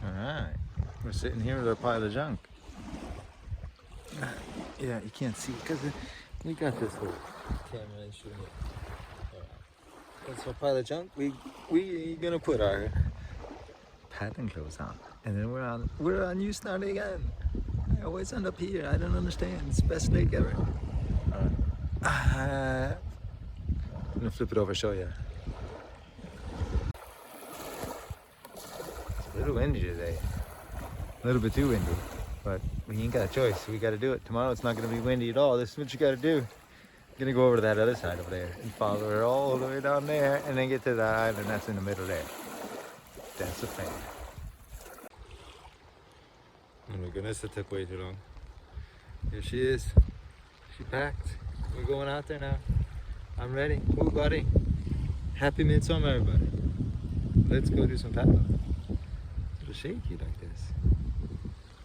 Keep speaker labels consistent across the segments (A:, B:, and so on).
A: Alright, we're sitting here with our pile of junk. Yeah, you can't see because we got this little camera shooting it. That's our pile of junk. We gonna put our paddling clothes on, and then we're on Houston again. I always end up here. I don't understand. It's the best lake ever. I'm gonna flip it over, show you. It's a little windy today. A little bit too windy, but we ain't got a choice. We got to do it. Tomorrow it's not going to be windy at all. This is what you got to do. Gonna go over to that other side over there and follow her all the way down there, and then get to that island that's in the middle there. That's the plan. Oh my goodness, it took way too long. Here she is. She packed. We're going out there now. I'm ready. Ooh, buddy. Happy midsummer, everybody. Let's go do some paddling. It's a little shaky like this.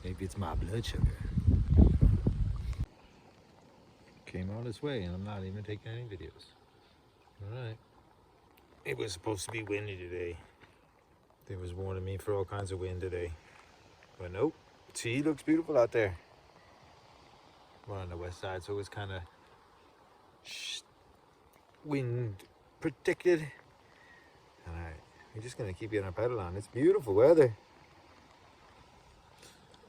A: Maybe it's my blood sugar. Came all this way and I'm not even taking any videos. Alright. It was supposed to be windy today. They was warning me for all kinds of wind today. But nope. See, it looks beautiful out there. We're on the west side, so it's kind of wind protected. Alright. We're just going to keep getting our pedal on. It's beautiful weather.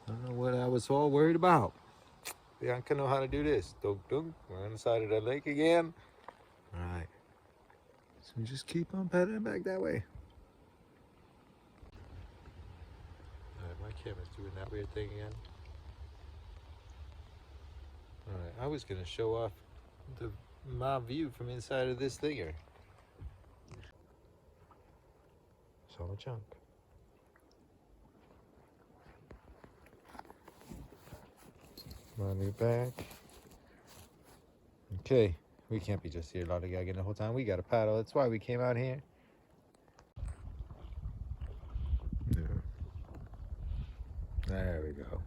A: I don't know what I was all worried about. Bianca know how to do this. Dunk, dunk. We're on the side of the lake again. Alright. So we just keep on pedaling back that way. Alright, my camera's doing that weird thing again. Alright, I was gonna show off my view from inside of this thing here. It's all junk. Come on, back. Okay, we can't be just here lollygagging the whole time. We got a paddle. That's why we came out here. Yeah. There we go.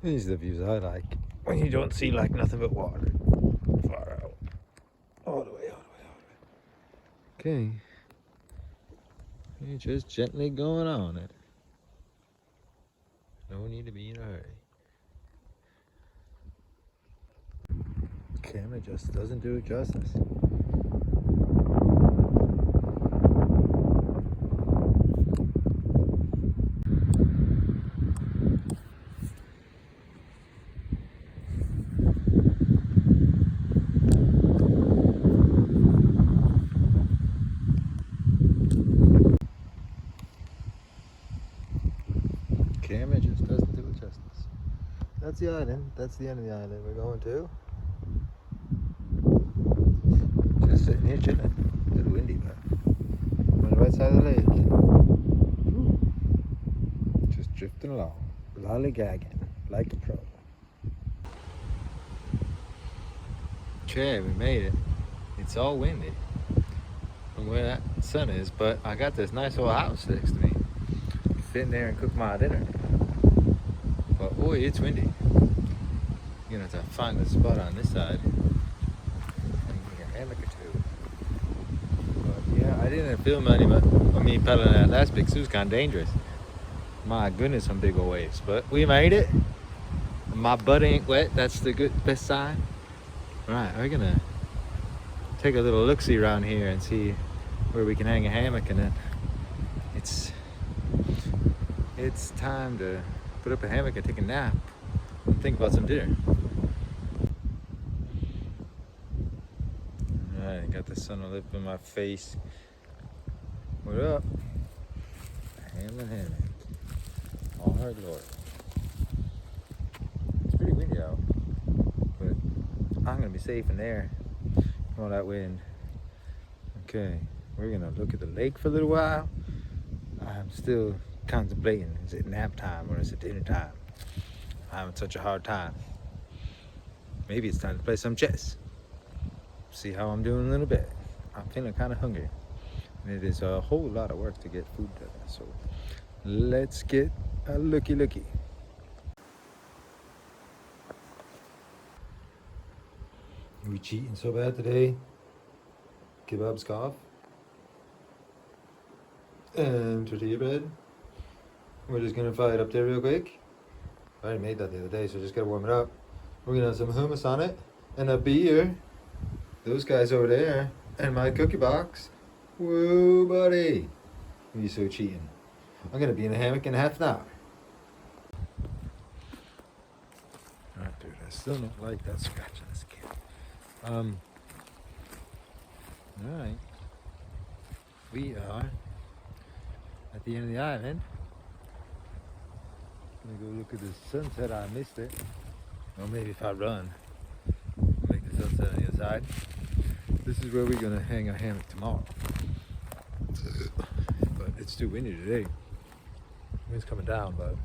A: These are the views I like. When you don't see like nothing but water. Far out. All the way, all the way, all the way. Okay. You're just gently going on it. No need to be in a hurry. Camera just doesn't do it justice. Camera just doesn't do it justice. That's the island. That's the end of the island we're going to. Just sitting here chilling. A little windy, but on the right side of the lake. Ooh. Just drifting along. Lollygagging like a pro. Okay, we made it. It's all windy from where that sun is, but I got this nice old house next to me. Sit in there and cook my dinner. But boy, it's windy. You're gonna have to find a spot on this side and get a hammock or two. But yeah, I didn't film any of me pedaling that last because it was kind of dangerous. My goodness, some big old waves. But we made it. My butt ain't wet. That's the best sign. All right, we're gonna take a little look-see around here and see where we can hang a hammock, and then it's time to put up a hammock and take a nap and think about some dinner. Alright, got the sun lip in my face. What up? Hammock. All hard Lord. It's pretty windy out, but I'm gonna be safe in there. All that wind. Okay, we're gonna look at the lake for a little while. I'm still contemplating, is it nap time or is it dinner time? I'm having such a hard time. Maybe it's time to play some chess. See how I'm doing a little bit. I'm feeling kind of hungry. And it is a whole lot of work to get food done. So let's get a looky. We cheating so bad today. Kebab's cough. and tortilla bread. We're just gonna fry it up there real quick. I already made that the other day, so just gotta warm it up. We're gonna have some hummus on it and a beer. Those guys over there and my cookie box. Whoa, buddy! You're so cheating. I'm gonna be in a hammock in half an hour. Alright, dude, I still don't like that scratch on the skin. Alright. We are at the end of the island. I'm gonna go look at the sunset. I missed it. Or maybe if I run, I'll make the sunset on the other side. This is where we're gonna hang our hammock tomorrow. But it's too windy today. Wind's coming down, but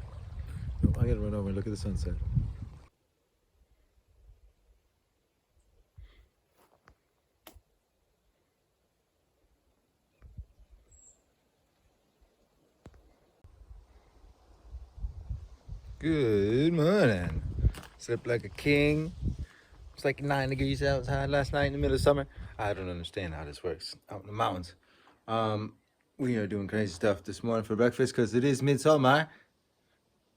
A: I gotta run over and look at the sunset. Good morning. Slept like a king. It's like 9 degrees outside last night in the middle of summer. I don't understand how this works out in the mountains. We are doing crazy stuff this morning for breakfast because it is midsummer.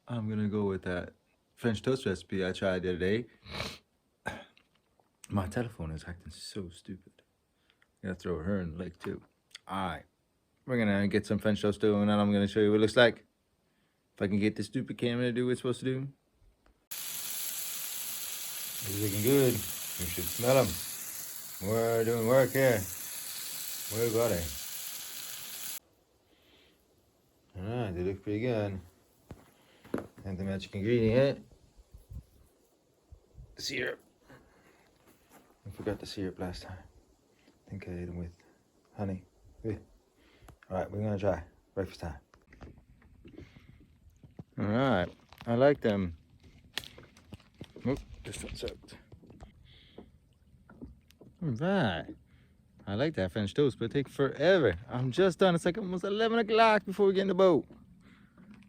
A: I'm gonna go with that French toast recipe I tried the other day. My telephone is acting so stupid. I'm gonna throw her in the lake too. Alright, we're gonna get some French toast doing and I'm gonna show you what it looks like. If I can get this stupid camera to do what it's supposed to do. It's looking good. You should smell them. We're doing work here. Where are they? Alright, they look pretty good. And the magic ingredient, syrup. I forgot the syrup last time. I think I ate them with honey. Alright, we're gonna try. Breakfast time. Alright, I like them. Oh, this one's soaked. Alright. I like that French toast, but it takes forever. I'm just done. It's like almost 11 o'clock before we get in the boat.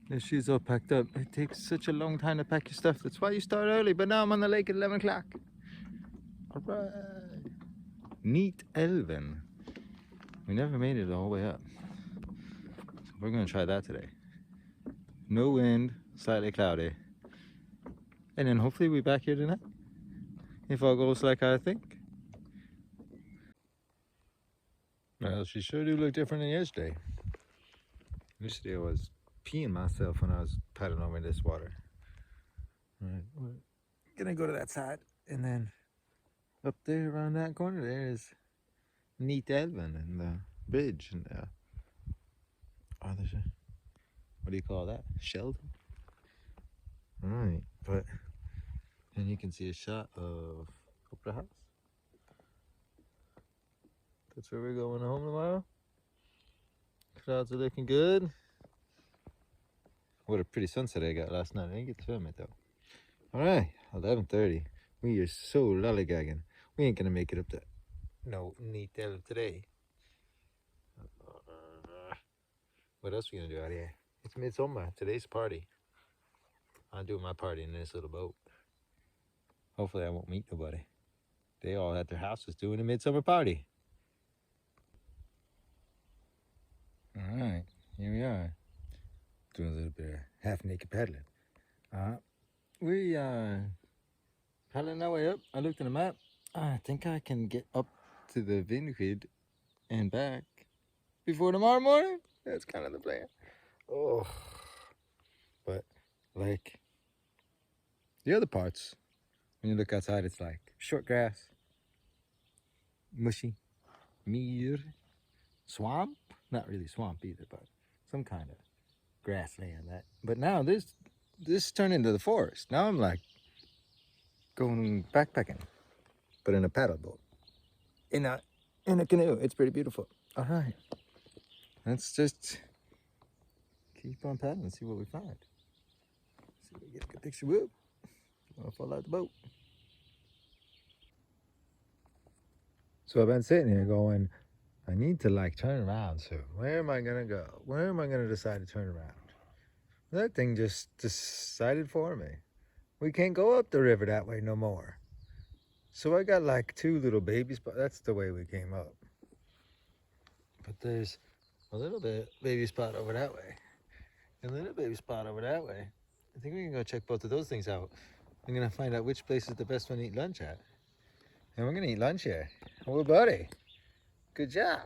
A: The shoes all packed up. It takes such a long time to pack your stuff. That's why you start early, but now I'm on the lake at 11 o'clock. Alright. Nittälven. We never made it all the way up. So we're gonna try that today. No wind, slightly cloudy. And then hopefully we're back here tonight. If all goes like I think. Well, she sure do look different than yesterday. Yesterday I was peeing myself when I was paddling over this water. Alright, we're gonna go to that side and then up there around that corner there is Nittälven and the bridge and there's a, what do you call that? Shelter? Alright, but and you can see a shot of Opera House. That's where we're going home tomorrow. Clouds are looking good. What a pretty sunset I got last night. I didn't get to film it though. Alright, 11:30. We are so lollygagging. We ain't gonna make it up to no Nittälven today. What else are we gonna do out here? It's midsummer. Today's party. I'm doing my party in this little boat. Hopefully I won't meet nobody. They all at their houses doing a midsummer party. Alright, here we are. Doing a little bit of half-naked paddling. We paddling our way up. I looked at the map. I think I can get up to the vineyard and back before tomorrow morning. That's kind of the plan. Oh, but like the other parts, when you look outside, it's like short grass, mushy, mere, swamp. Not really swamp either, but some kind of grassland. But now this turned into the forest. Now I'm like going backpacking, but in a paddle boat, in a canoe. It's pretty beautiful. All right, let's just keep on paddling and see what we find. See if we get a good picture. Whoop! Don't want to fall out the boat. So I've been sitting here going, I need to like turn around soon. Where am I gonna go? Where am I gonna decide to turn around? That thing just decided for me. We can't go up the river that way no more. So I got like two little babies, but that's the way we came up. But there's A little bit baby spot over that way. A little baby spot over that way. I think we can go check both of those things out. I'm gonna find out which place is the best one to eat lunch at. And we're gonna eat lunch here. Oh, buddy. Good job.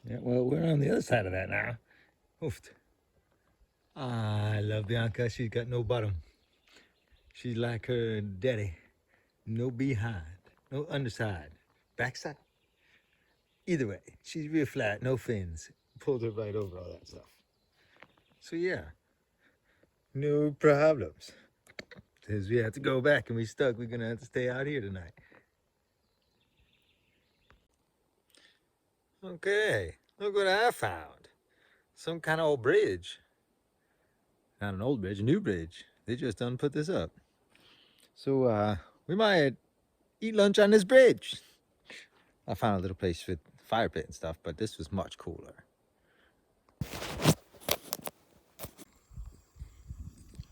A: Yeah, well, we're on the other side of that now. Oofed. I love Bianca. She's got no bottom. She's like her daddy. No behind. No underside. Backside. Either way, she's real flat, no fins. Pulled her right over all that stuff. So yeah, no problems. Because we have to go back and we stuck. We're gonna have to stay out here tonight. Okay, look what I found. Some kind of old bridge. Not an old bridge, a new bridge. They just done put this up. So we might eat lunch on this bridge. I found a little place with fire pit and stuff, but this was much cooler.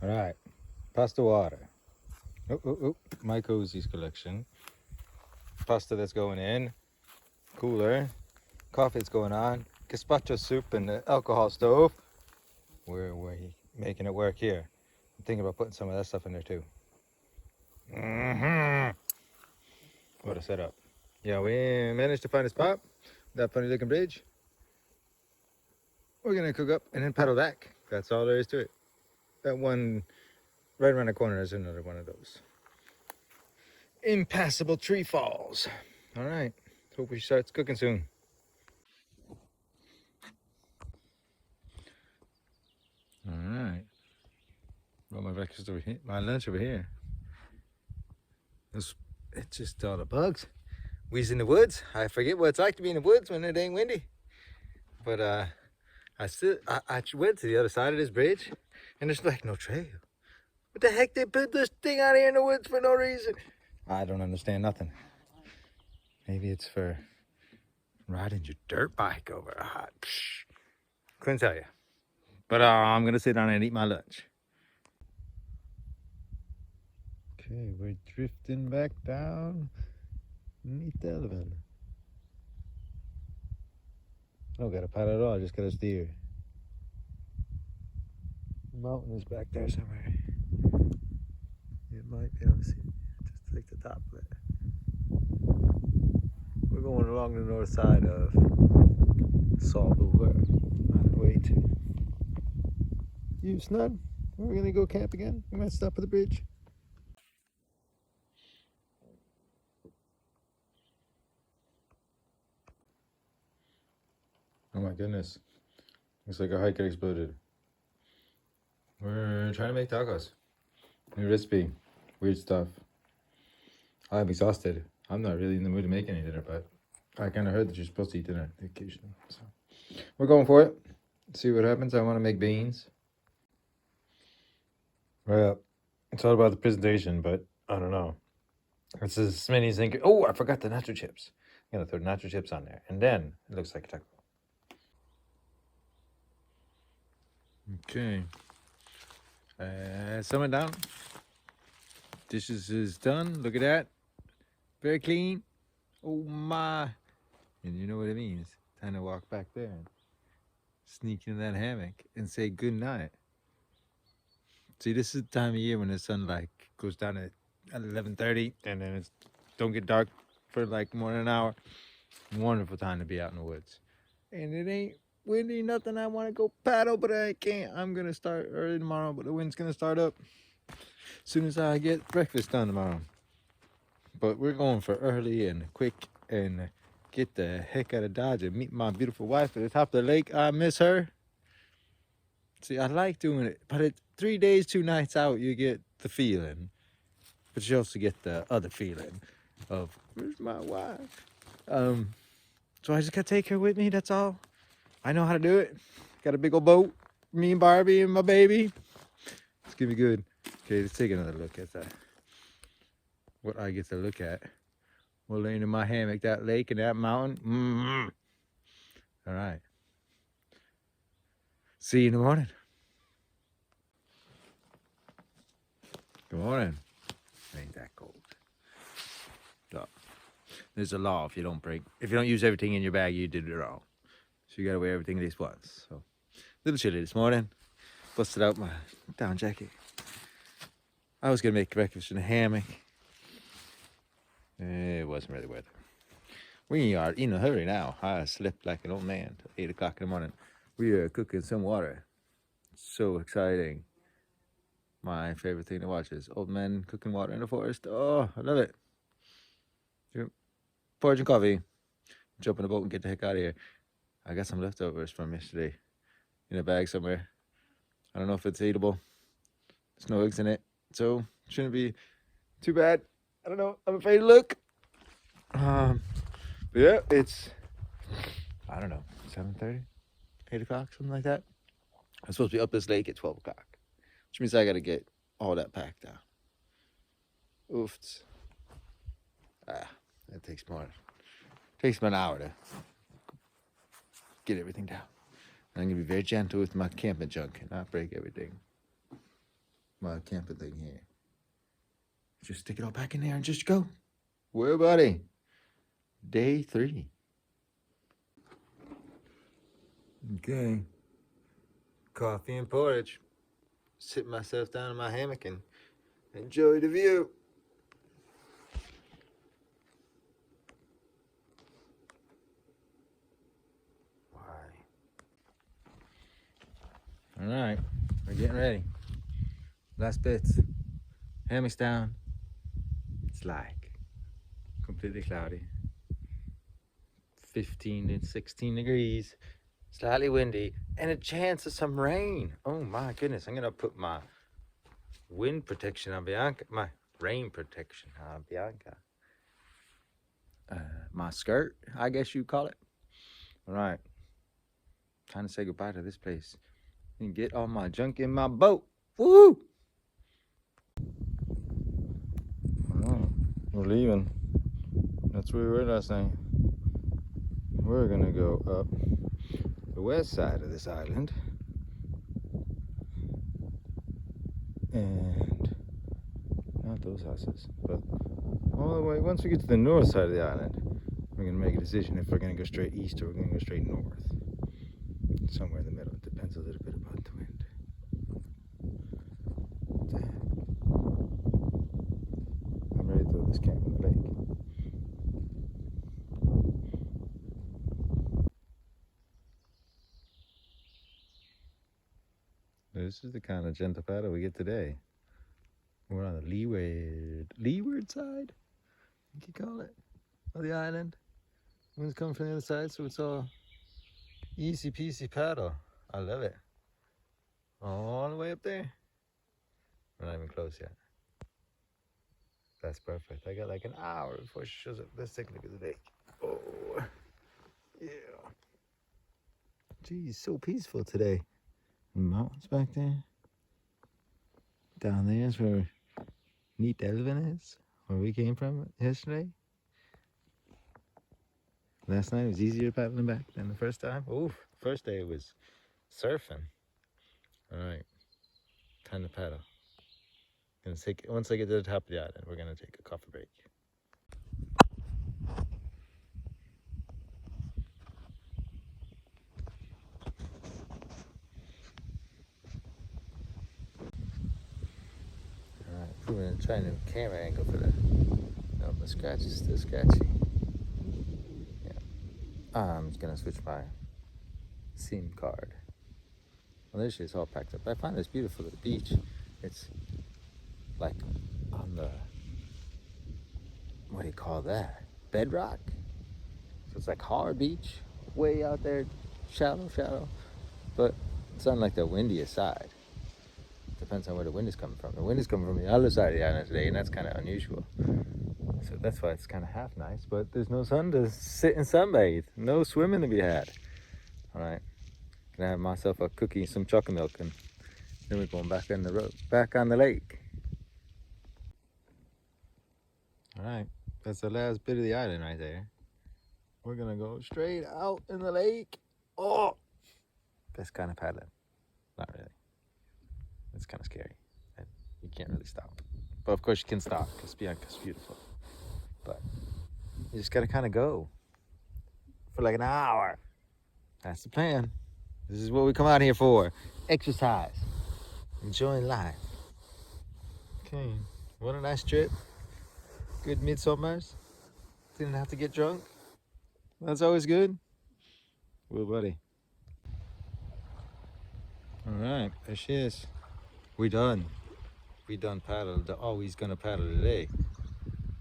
A: All right, pasta water. Oh, my cozy's collection. Pasta that's going in. Cooler. Coffee that's going on. Gazpacho soup and the alcohol stove. We're making it work here. I'm thinking about putting some of that stuff in there too. What a setup. Yeah, we managed to find a spot. That funny looking bridge. We're gonna cook up and then paddle back. That's all there is to it. That one right around the corner is another one of those impassable tree falls. All right. Hope we starts cooking soon. All right. Got my breakfast over here, my lunch over here. It's just all the bugs. We's in the woods. I forget what it's like to be in the woods when it ain't windy. But I went to the other side of this bridge, and there's like no trail. What the heck? They put this thing out here in the woods for no reason. I don't understand nothing. Maybe it's for riding your dirt bike over a hot. Couldn't tell you. But I'm gonna sit down and eat my lunch. Okay, we're drifting back down Nittälven. I don't got a paddle at all, I just got a steer. The mountain is back there somewhere. You might be able to see it, just like the top of it. We're going along the north side of Saldover on the way to Snud. We're gonna go camp again. We might stop at the bridge. Oh my goodness. Looks like our hiker exploded. We're trying to make tacos. New recipe. Weird stuff. I'm exhausted. I'm not really in the mood to make any dinner, but I kind of heard that you're supposed to eat dinner occasionally. So we're going for it. See what happens. I want to make beans. Well, it's all about the presentation, but I don't know. It's as many as think. Oh, I forgot the nacho chips. I'm gonna throw nacho chips on there, and then it looks like a taco. Okay. Someone down. Dishes is done. Look at that. Very clean. Oh my. And you know what it means. Time to walk back there and sneak in that hammock and say good night. See, this is the time of year when the sun like goes down at 11:30 and then it's don't get dark for like more than an hour. Wonderful time to be out in the woods. And it ain't windy, nothing. I want to go paddle, but I can't. I'm gonna start early tomorrow, but the wind's gonna start up as soon as I get breakfast done tomorrow. But we're going for early and quick and get the heck out of Dodge and meet my beautiful wife at the top of the lake. I miss her. See, I like doing it, but at 3 days, 2 nights out, you get the feeling. But you also get the other feeling of, where's my wife? So I just gotta take her with me, that's all. I know how to do it. Got a big old boat, me and Barbie and my baby. It's gonna be good. Okay, let's take another look at that. What I get to look at. We're laying in my hammock, that lake and that mountain. All right. See you in the morning. Good morning. Ain't that cold. So, there's a law if you don't use everything in your bag, you did it wrong. So you gotta wear everything at least once. So a little chilly this morning. Busted out my down jacket. I was gonna make breakfast in a hammock. It wasn't really worth it. We are in a hurry now. I slept like an old man till 8 o'clock in the morning. We are cooking some water. So exciting. My favorite thing to watch is old men cooking water in the forest. Oh, I love it. Foraging coffee. Jump in the boat and get the heck out of here. I got some leftovers from yesterday in a bag somewhere. I don't know if it's eatable. There's no eggs in it, so shouldn't be too bad. I don't know. I'm afraid to look. But yeah, it's, I don't know, 7:30, 8 o'clock, something like that. I'm supposed to be up this lake at 12 o'clock, which means I got to get all that packed down. Oofs. That takes more. Takes me an hour to get everything down. And I'm going to be very gentle with my camping junk and not break everything. My camping thing here. Just stick it all back in there and just go. Where, buddy? Day 3. Okay. Coffee and porridge. Sit myself down in my hammock and enjoy the view. All right, we're getting ready. Last bits. Hammock's down. It's like completely cloudy. 15 and 16 degrees. Slightly windy and a chance of some rain. Oh my goodness, I'm gonna put my wind protection on Bianca. My rain protection on Bianca. My skirt, I guess you call it. All right, time to say goodbye to this place and get all my junk in my boat. Woo! All right, we're leaving. That's where we were last night. We're gonna go up the west side of this island and not those houses, but all the way. Once we get to the north side of the island, we're gonna make a decision if we're gonna go straight east or we're gonna go straight north. Somewhere in the middle. It depends a little bit about the wind. I'm ready to throw this camp in the lake. This is the kind of gentle paddle we get today. We're on the leeward side, you could call it, of the island. Wind's coming from the other side, so it's all easy peasy paddle. I love it. All the way up there. We're not even close yet. That's perfect. I got like an hour before she shows up. Let's take a look at the lake. Oh, yeah. Geez, so peaceful today. The mountains back there. Down there is where Nittälven is, where we came from yesterday. Last night it was easier paddling back than the first time. Oof, first day it was surfing. All right, time to paddle. Once I get to the top of the island, we're gonna take a coffee break. All right, we're gonna try a new camera angle for the. No, the scratch is still scratchy. Yeah, I'm just gonna switch my SIM card. Well, this shit's all packed up. I find this beautiful at the beach. It's like on the, what do you call that? Bedrock. So it's like hard beach, way out there, shallow. But it's on like the windiest side. Depends on where the wind is coming from. The wind is coming from the other side of the island today, and that's kind of unusual. So that's why it's kind of half nice, but there's no sun to sit and sunbathe. No swimming to be had. All right, gonna have myself a cookie, some chocolate milk, and then we're going back on the road, back on the lake. All right, that's the last bit of the island right there. We're gonna go straight out in the lake. Oh, that's kind of paddling. Not really. It's kind of scary. And you can't really stop. But of course you can stop because Bianca's beautiful. But you just gotta kind of go for like an hour. That's the plan. This is what we come out here for. Exercise. Enjoying life. Okay. What a nice trip. Good midsummers. Didn't have to get drunk. That's always good. Well, buddy. All right, there she is. We done. We done paddled. Always gonna paddle today.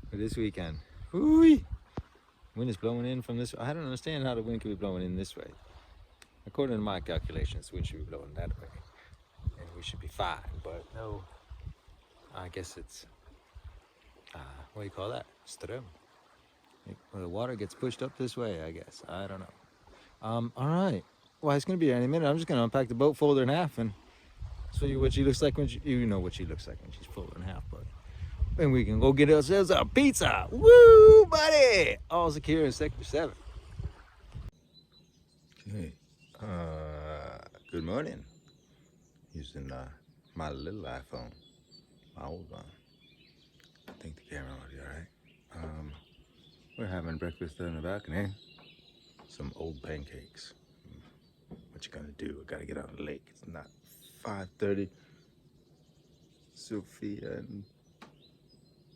A: For this weekend. Whoo-wee. Wind is blowing in from this. I don't understand how the wind could be blowing in this way. According to my calculations, the wind should be blowing that way. And we should be fine. But no, I guess it's, what do you call that? Ström. Well, the water gets pushed up this way, I guess. I don't know. All right. Well, it's going to be here any minute. I'm just going to unpack the boat, fold her in half, and show you what she looks like when you know what she looks like when she's folded in half, buddy. And we can go get ourselves a pizza. Woo, buddy! All secure in Sector 7. Okay. Good morning. Using my little iPhone. My old one. I think the camera will be alright. We're having breakfast in the balcony. Some old pancakes. What you gonna do? I gotta get out of the lake. It's not 5:30. Sophia and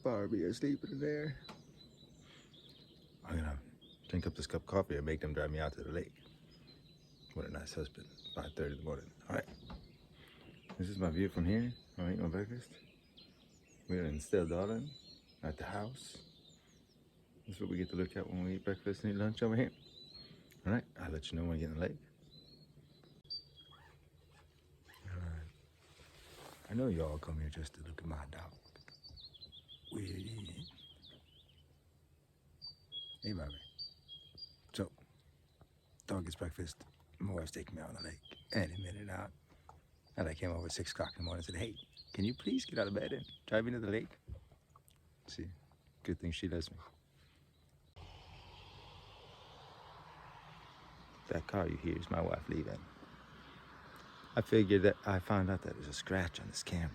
A: Barbie are sleeping in there. I'm gonna drink up this cup of coffee and make them drive me out to the lake. What a nice husband. 5:30 in the morning. All right. This is my view from here. I'm eating my breakfast. We're in Nittälven at the house. This is what we get to look at when we eat breakfast and eat lunch over here. All right. I'll let you know when we get in the lake. All right. I know y'all come here just to look at my dog. Hey, Bobby. So, dog gets breakfast. My wife's taking me out on the lake any minute now. And I came over at 6 o'clock in the morning and said, hey, can you please get out of bed and drive me to the lake? See, good thing she lets me. That car you hear is my wife leaving. I figured that I found out that there's a scratch on this camera.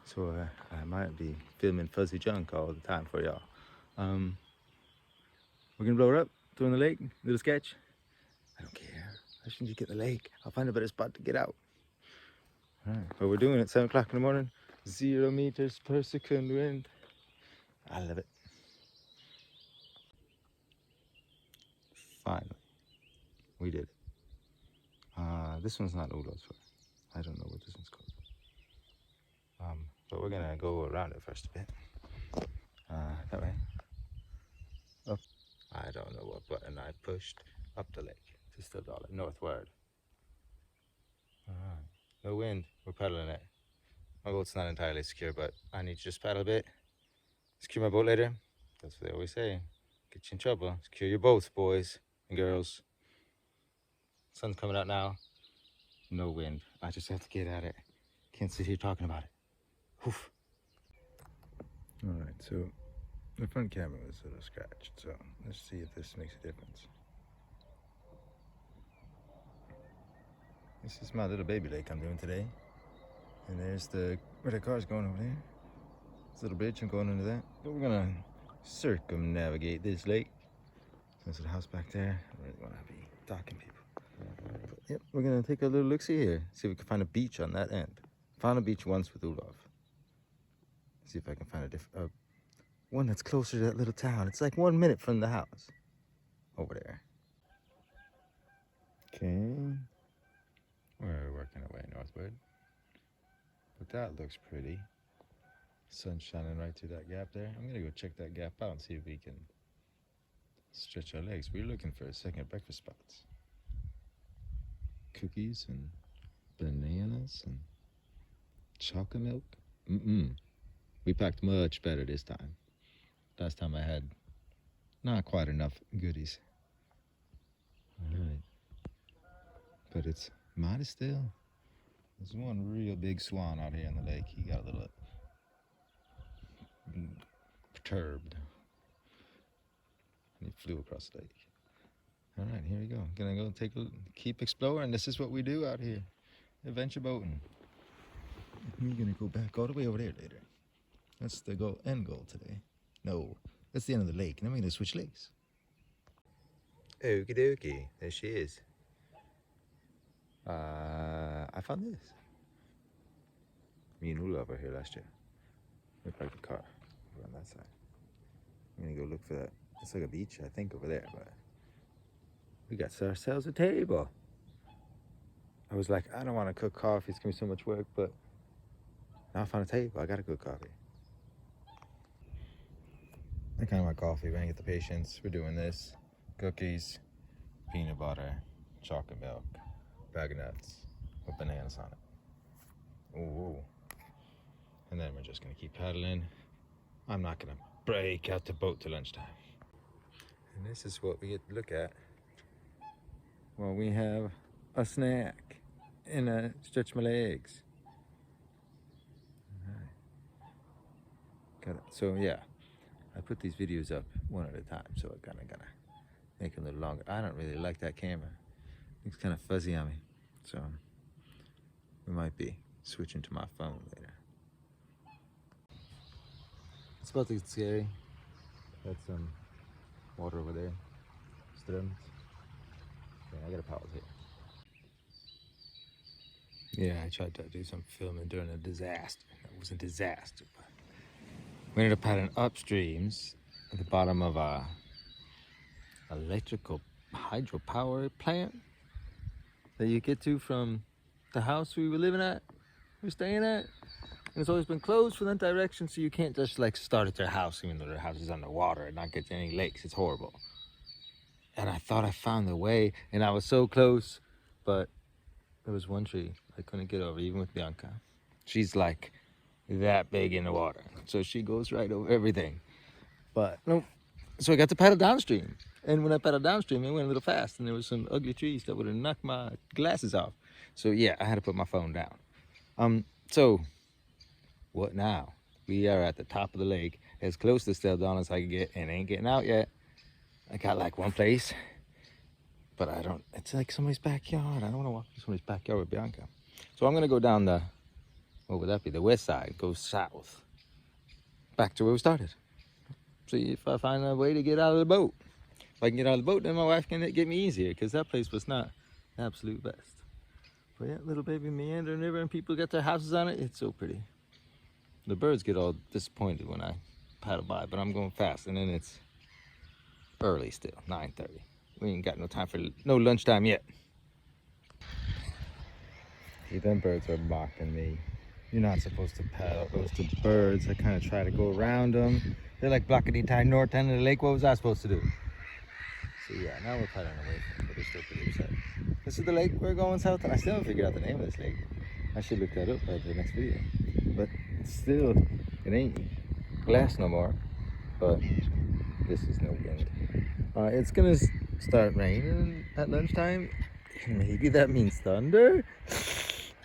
A: So I might be filming fuzzy junk all the time for y'all. We're gonna blow her up, throw in the lake, little sketch. I don't care. I shouldn't just get in the lake. I'll find a better spot to get out. All right, but we're doing it 7 o'clock in the morning. 0 meters per second wind. I love it. Finally, we did it. This one's not Olaf's fur. I don't know what this one's called. But we're gonna go around it first a bit. That way. Up. I don't know what button I pushed. Up the lake to Nittälven, northward. Alright. No wind. We're paddling it. My boat's not entirely secure, but I need to just paddle a bit. Secure my boat later. That's what they always say. Get you in trouble. Secure your boats, boys and girls. Sun's coming out now. No wind. I just have to get at it. Can't sit here talking about it. Oof. Alright, so the front camera was a little scratched, so let's see if this makes a difference. This is my little baby lake I'm doing today. And there's where the car's going over there. This little bridge, I'm going under that. But we're gonna circumnavigate this lake. There's a house back there. I really wanna be docking people. But, yep, we're gonna take a little look-see here. See if we can find a beach on that end. Found a beach once with Olaf. See if I can find a different, one that's closer to that little town. It's like 1 minute from the house. Over there. Okay. We're working our way northward. But that looks pretty. Sun's shining right through that gap there. I'm gonna go check that gap out and see if we can stretch our legs. We're looking for second breakfast spots. Cookies and bananas and chocolate milk. We packed much better this time. Last time I had not quite enough goodies. Alright. But it's mighty still. There's one real big swan out here in the lake. He got a little perturbed. And he flew across the lake. Alright, here we go. Gonna go keep exploring. This is what we do out here. Adventure boating. We're gonna go back all the way over there later. That's the end goal today. No, that's the end of the lake. And then we're gonna switch lakes. Okie dokie. There she is. I found this. Me and Ula were here last year. We parked the car over on that side. I'm gonna go look for that. It's like a beach, I think, over there, but we got ourselves a table. I was like, I don't want to cook coffee. It's gonna be so much work, but now I found a table. I gotta cook coffee. I kind of want coffee, but I ain't get the patience. We're doing this: cookies, peanut butter, chocolate milk, bag of nuts with bananas on it. Ooh. And then we're just gonna keep paddling. I'm not gonna break out the boat till lunchtime. And this is what we get to look at. Well, we have a snack and a stretch my legs. All right. Got it. So yeah, I put these videos up one at a time, so I kind of gotta make them a little longer. I don't really like that camera. It's kind of fuzzy on me, so we might be switching to my phone later. It's about to get scary. Got some water over there. Strömt. Okay, I gotta pause here. Yeah, I tried to do some filming during a disaster. It was a disaster, but we ended up paddling upstreams at the bottom of a electrical hydropower plant that you get to from the house we were living at, we were staying at. And it's always been closed for that direction, so you can't just like start at their house even though their house is underwater and not get to any lakes. It's horrible. And I thought I found the way, and I was so close, but there was one tree I couldn't get over, even with Bianca. She's like that big in the water, so she goes right over everything. But no, so I got to paddle downstream, and when I paddled downstream, it went a little fast, and there was some ugly trees that would have knocked my glasses off. So yeah, I had to put my phone down. So what now? We are at the top of the lake, as close to Stell Dawn as I can get, and ain't getting out yet. I got like one place, but I don't, it's like somebody's backyard. I don't want to walk through somebody's backyard with Bianca. So I'm gonna go down the, what would that be? The west side, go south, back to where we started. See if I find a way to get out of the boat. If I can get out of the boat, then my wife can get me easier, because that place was not the absolute best. But yeah, little baby meandering river, and people got their houses on it. It's so pretty. The birds get all disappointed when I paddle by, but I'm going fast, and then it's early still, 9:30. We ain't got no time for no lunchtime yet. See, them birds are mocking me. You're not supposed to paddle close to the birds. I kind of try to go around them. They're like blocking the entire north end of the lake. What was I supposed to do? So yeah, now we're paddling away from them, but they're still pretty upset. This is the lake we're going south, and I still haven't figured out the name of this lake. I should look that up for the next video. But still, it ain't glass no more. But this is no wind. It's gonna start raining at lunchtime. Maybe that means thunder.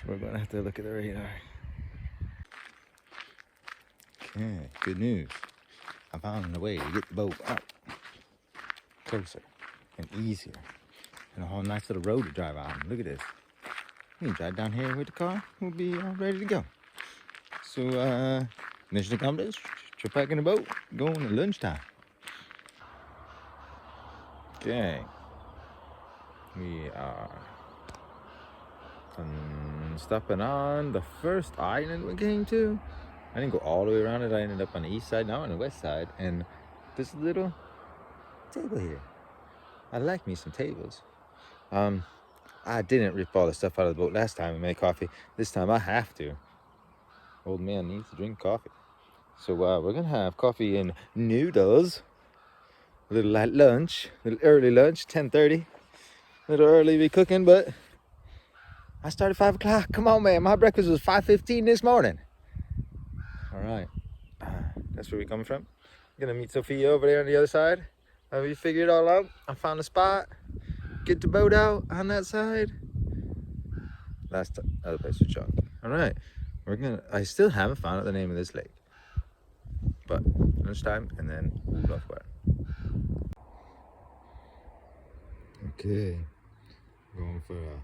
A: We're gonna have to look at the radar. Okay, good news. I found a way to get the boat out closer and easier, and a whole nice little road to drive on. Look at this. We can drive down here with the car. We'll be all ready to go. So, mission accomplished. Trip back in the boat. Going at lunchtime. Okay. We are stopping on the first island we came to. I didn't go all the way around it. I ended up on the east side, now on the west side. And this little table here. I like me some tables. I didn't rip all the stuff out of the boat last time and make coffee. This time I have to. Old man needs to drink coffee. So we're gonna have coffee and noodles. A little light lunch, a little early lunch, 10:30. A little early to be cooking, but I started 5 o'clock. Come on, man. My breakfast was 5:15 this morning. All right. That's where we coming from. I'm gonna meet Sophia over there on the other side. We figured it all out. I found a spot. Get the boat out on that side. Last other place was chalk. All right. I still haven't found out the name of this lake. But lunchtime and then Olafware. Okay. Going for a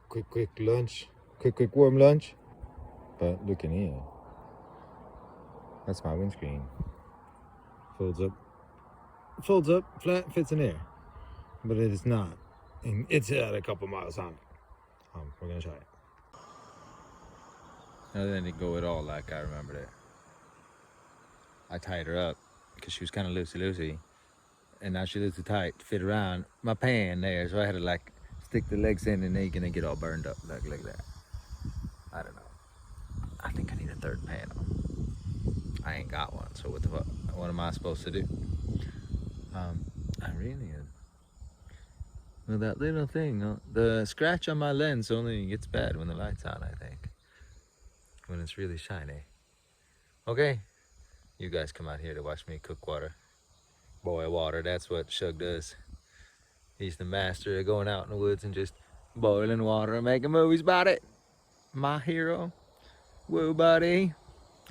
A: quick lunch. Quick warm lunch. But look in here. That's my windscreen. Folds up, flat, fits in there. but it is not. And it's at a couple miles on it. We're gonna try it. No, that didn't go at all like I remembered it. I tied her up because she was kind of loosey-loosey. And now she loosey tight to fit around my pan there. So I had to like stick the legs in and they're gonna get all burned up like that. I don't know. I think I need a third panel. I ain't got one, so what the fuck? What am I supposed to do? I really am. Well, that little thing, the scratch on my lens only gets bad when the light's on, I think. When it's really shiny. Okay, you guys come out here to watch me cook water. Boil water, that's what Shug does. He's the master of going out in the woods and just boiling water and making movies about it. My hero. Woo, buddy.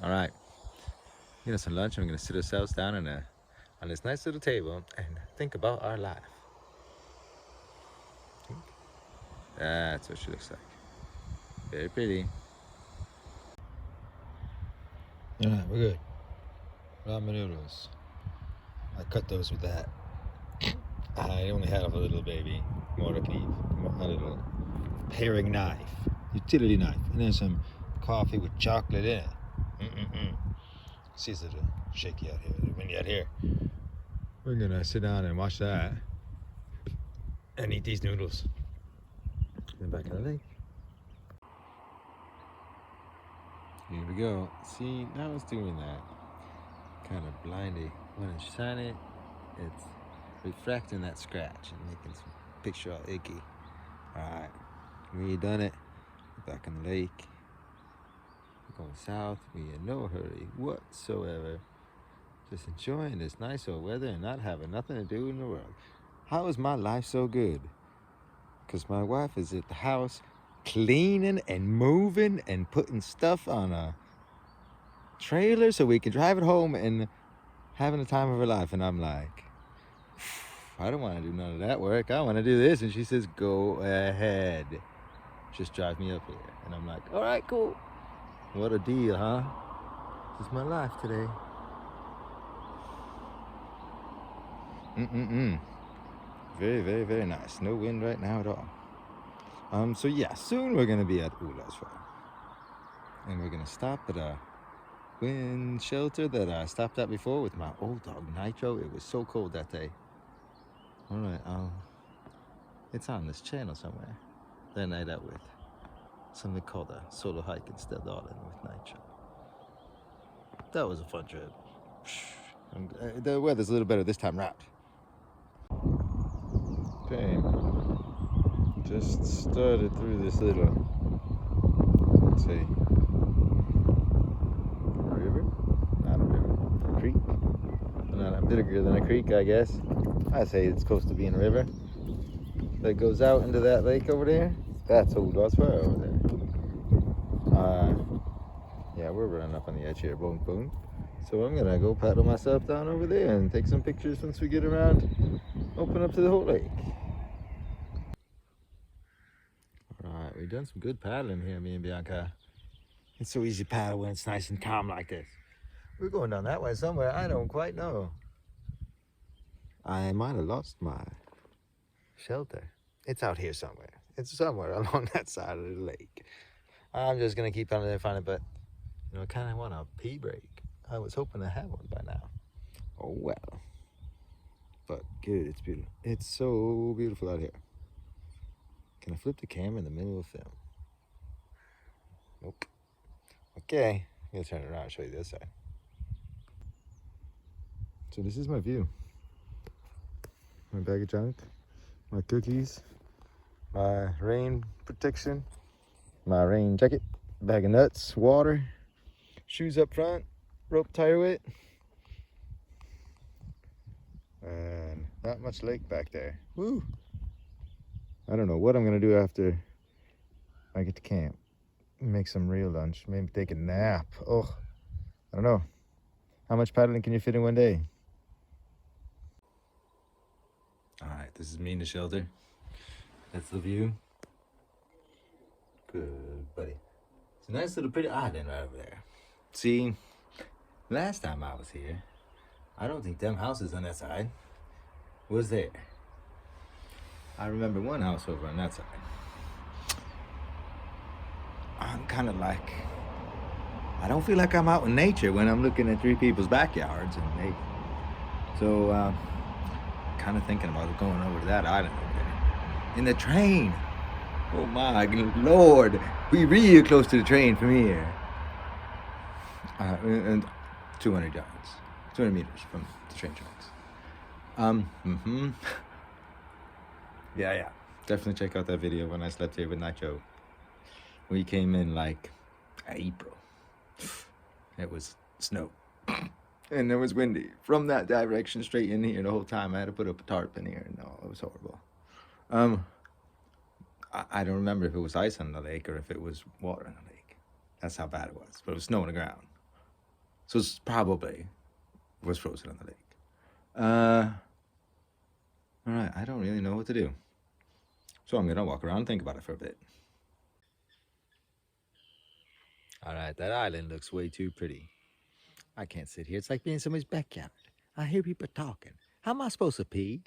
A: All right. Get us some lunch and we're gonna sit ourselves down on this nice little table and think about our life. That's what she looks like. Very pretty. All right, we're good. Ramen noodles. I cut those with that. I only have a little baby, more a little paring knife, utility knife, and then some coffee with chocolate in it. See, it's a little shaky out here, a little windy out here. We're gonna sit down and watch that and eat these noodles. And back in the lake. Here we go. See, now it's doing that kind of blindy. When it's shining, it's refracting that scratch and making some picture all icky. Alright, we done it. We're back in the lake. We're going south. We in no hurry whatsoever. Just enjoying this nice old weather and not having nothing to do in the world. How is my life so good? Because my wife is at the house cleaning and moving and putting stuff on a trailer so we can drive it home and having the time of her life. And I'm like, I don't want to do none of that work. I want to do this. And she says, go ahead. Just drive me up here. And I'm like, all right, cool. What a deal, huh? This is my life today. Very, very, very nice. No wind right now at all. So yeah, soon we're gonna be at Ola's Farm. And we're gonna stop at a wind shelter that I stopped at before with my old dog Nitro. It was so cold that day. All right, it's on this channel somewhere. That night out with something called a solo hike in Stead Island with Nitro. That was a fun trip. The weather's a little better this time round. Okay, just started through this little, let's see, river? Not a river, a creek. Not a bigger than a creek, I guess. I say it's close to being a river. That goes out into that lake over there. That's Old Dog's Fire over there. Yeah, we're running up on the edge here, boom, boom. So I'm gonna go paddle myself down over there and take some pictures once we get around, open up to the whole lake. Alright, we've done some good paddling here, me and Bianca. It's so easy to paddle when it's nice and calm like this. We're going down that way somewhere, I don't quite know. I might have lost my shelter. It's out here somewhere. It's somewhere along that side of the lake. I'm just gonna keep on there and find it, but you know, I kinda want a pee break. I was hoping to have one by now. Oh well. But good, it's beautiful. It's so beautiful out here. Can I flip the camera in the middle of the film? Nope. Okay, I'm gonna turn it around and show you this side. So this is my view. My bag of junk, my cookies, my rain protection, my rain jacket, bag of nuts, water, shoes up front, rope tie with, and not much lake back there. Woo! I don't know what I'm gonna do after I get to camp. Make some real lunch, maybe take a nap. Oh, I don't know. How much paddling can you fit in one day? All right, this is me in the shelter. That's the view. Good, buddy. It's a nice little pretty island right over there. See, last time I was here, I don't think them houses on that side was there. I remember one house over on that side. I'm kind of like, I don't feel like I'm out in nature when I'm looking at three people's backyards, and they. So, kind of thinking about going over to that island over there in the train. Oh my lord, we real close to the train from here. And 200 yards, 200 meters from the train tracks. Yeah. Definitely check out that video when I slept here with Nacho. We came in like April. It was snow. And it was windy from that direction straight in here the whole time. I had to put up a tarp in here. No, it was horrible. I don't remember if it was ice on the lake or if it was water in the lake. That's how bad it was. But it was snow on the ground. So it's probably was frozen on the lake. All right, I don't really know what to do. So I'm gonna walk around and think about it for a bit. All right, that island looks way too pretty. I can't sit here. It's like being in somebody's backyard. I hear people talking. How am I supposed to pee?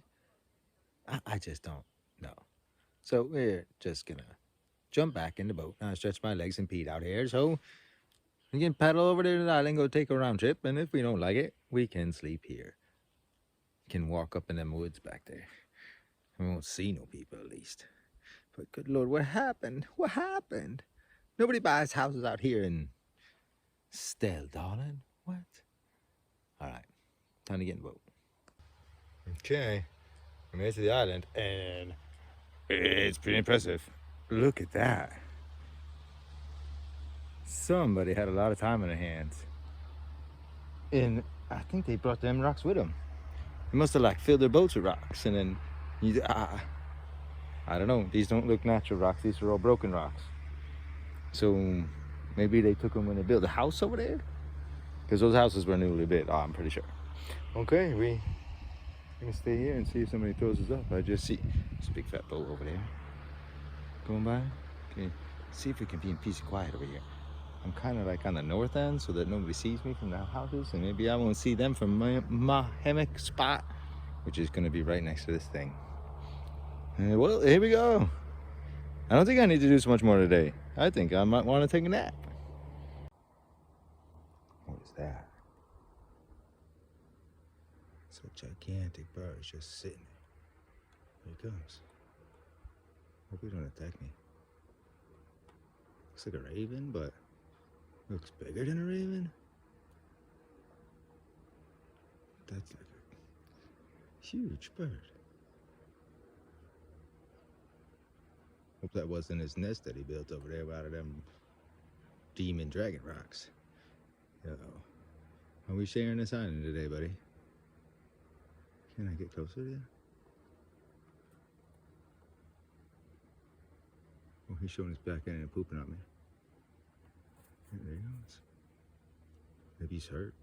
A: I just don't know. So we're just gonna jump back in the boat. I stretch my legs and pee out here. So we can paddle over there to the island, go take a round trip, and if we don't like it, we can sleep here. We can walk up in them woods back there. We won't see no people at least. But good Lord, what happened? What happened? Nobody buys houses out here in Stell, darling. What? All right, time to get in the boat. Okay, we made it to the island, and it's pretty impressive. Look at that. Somebody had a lot of time on their hands. And I think they brought them rocks with them. They must have like filled their boats with rocks, and then I don't know. These don't look natural rocks. These are all broken rocks. So maybe they took them when they built a house over there, because those houses were newly built. Oh, I'm pretty sure. Okay, we're gonna stay here and see if somebody throws us up. I just see this big fat boat over there going by. Okay, see if we can be in peace and quiet over here. I'm kind of like on the north end so that nobody sees me from the houses, and maybe I won't see them from my hammock spot, which is going to be right next to this thing. Well, here we go. I don't think I need to do so much more today. I think I might want to take a nap. What is that? It's a gigantic bird just sitting there. Here he comes. Hope he don't attack me. Looks like a raven, but looks bigger than a raven. That's like a huge bird. Hope that wasn't his nest that he built over there out of them demon dragon rocks. Are we sharing this island today, buddy? Can I get closer to you? Oh, he's showing his back end and pooping on me. There he goes. Maybe he's hurt.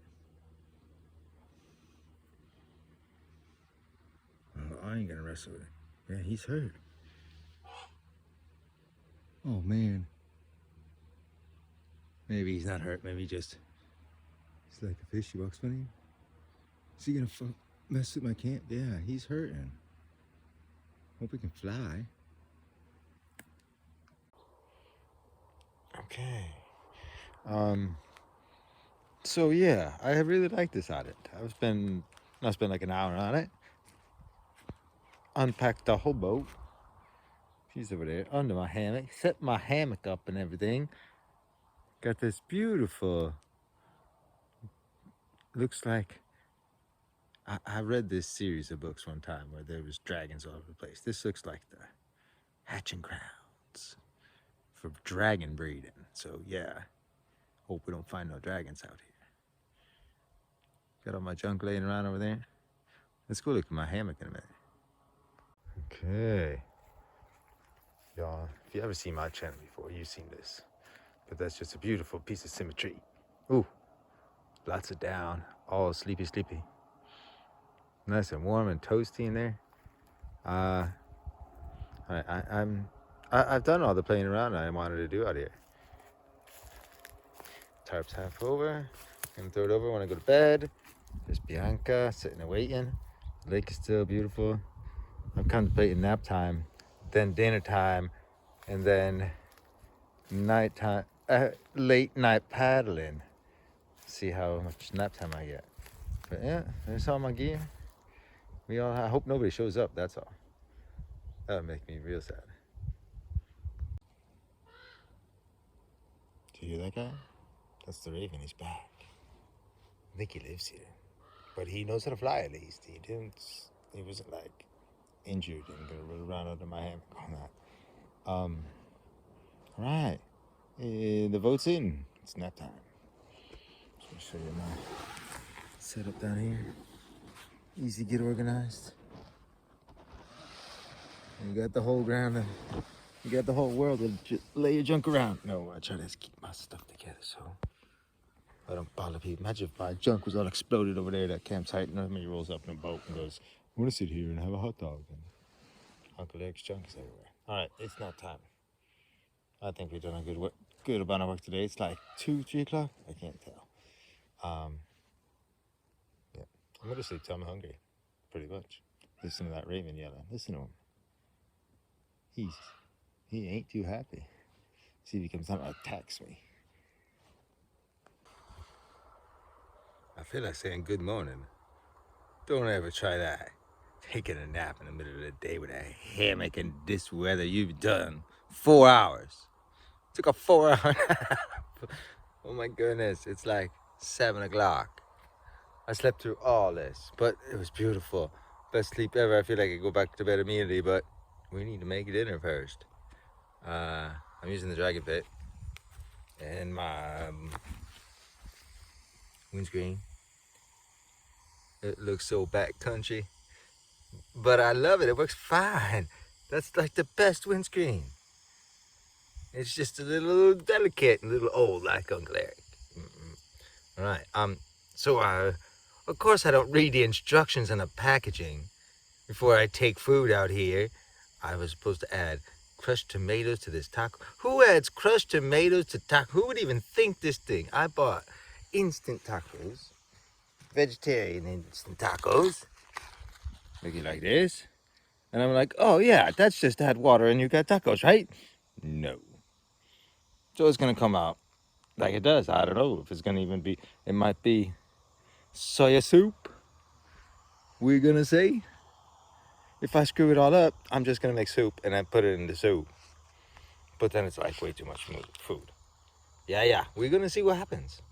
A: Oh, I ain't gonna wrestle with him. Yeah, he's hurt. Oh man. Maybe he's not hurt. Maybe he's like a fish. He walks funny. Is he gonna mess with my camp? Yeah, he's hurting. Hope he can fly. Okay. So yeah, I really like this island. I spent like an hour on it. Unpacked the whole boat. She's over there under my hammock. Set my hammock up and everything. Got this beautiful. Looks like I read this series of books one time where there was dragons all over the place. This looks like the hatching grounds for dragon breeding. So yeah, hope we don't find no dragons out here. Got all my junk laying around over there. Let's go look at my hammock in a minute. Okay. Y'all, if you ever seen my channel before, you've seen this. But that's just a beautiful piece of symmetry. Ooh, lots of down, all sleepy. Nice and warm and toasty in there. I've done all the playing around I wanted to do out here. Tarp's half over. Gonna throw it over when I go to bed. There's Bianca sitting and waiting. The lake is still beautiful. I'm contemplating nap time, then dinner time, and then nighttime, late night paddling. See how much nap time I get. But yeah, there's all my gear. I hope nobody shows up. That's all. That would make me real sad. Do you hear that guy? That's the Raven. He's back. I think he lives here, but he knows how to fly at least. He didn't. He wasn't like injured and gonna roll around under my hammock on that. All right. The vote's in. It's nap time. Just gonna show you my setup down here. Easy to get organized. And you got the whole ground. You got the whole world to just lay your junk around. No, I try to keep my stuff together so I don't bother people. Imagine if my junk was all exploded over there at that campsite and somebody rolls up in a boat and goes, I want to sit here and have a hot dog. And Uncle Eric's junk is everywhere. All right, it's not time. I think we've done a good amount of work today. It's like 2, 3 o'clock. I can't tell. Yeah, I'm gonna sleep till I'm hungry, pretty much. Listen to that raven yelling. Listen to him. He ain't too happy. See if he comes out and attacks me. I feel like saying good morning. Don't ever try that. Taking a nap in the middle of the day with a hammock in this weather. You've done 4 hours. Took a 4-hour nap. Oh my goodness, it's like 7 o'clock. I slept through all this, but it was beautiful. Best sleep ever. I feel like I go back to bed immediately, but we need to make dinner first. I'm using the dragon pit and my windscreen. It looks so backcountry, but I love it. It works fine. That's like the best windscreen. It's just a little delicate and a little old like Uncle Eric. All right. Of course I don't read the instructions on the packaging before I take food out here. I was supposed to add crushed tomatoes to this taco. Who adds crushed tomatoes to taco? Who would even think this thing? I bought instant tacos, vegetarian instant tacos. Looking like this. And I'm like, oh yeah, that's just add water and you got tacos, right? No. So it's gonna come out like it does. I don't know if it's gonna even be, it might be soya soup. We're gonna say. If I screw it all up, I'm just gonna make soup and then put it in the soup. But then it's like way too much food. Yeah, we're gonna see what happens.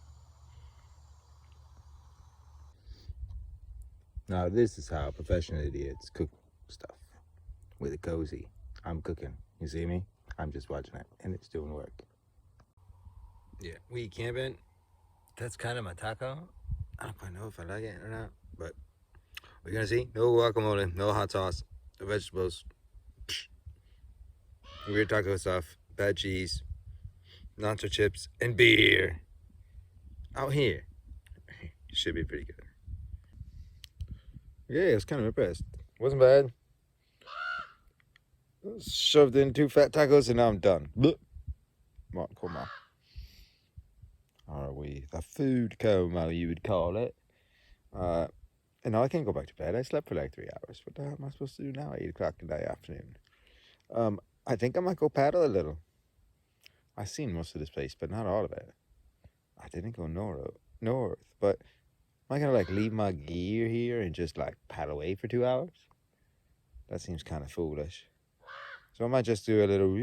A: Now this is how professional idiots cook stuff. With a cozy. I'm cooking. You see me? I'm just watching it and it's doing work. Yeah, we camping. That's kind of my taco. I don't quite know if I like it or not, but we're gonna see. No guacamole, no hot sauce, no vegetables, weird taco stuff, bad cheese, nacho chips, and beer. Out here. Should be pretty good. Yeah, I was kind of impressed. Wasn't bad. Shoved in 2 fat tacos and now I'm done. Come on. Are we a food coma, you would call it? And now I can't go back to bed. I slept for like 3 hours. What the hell am I supposed to do now? 8 o'clock in the afternoon. I think I might go paddle a little. I've seen most of this place, but not all of it. I didn't go north, but am I gonna like leave my gear here and just like paddle away for 2 hours? That seems kind of foolish. So I might just do a little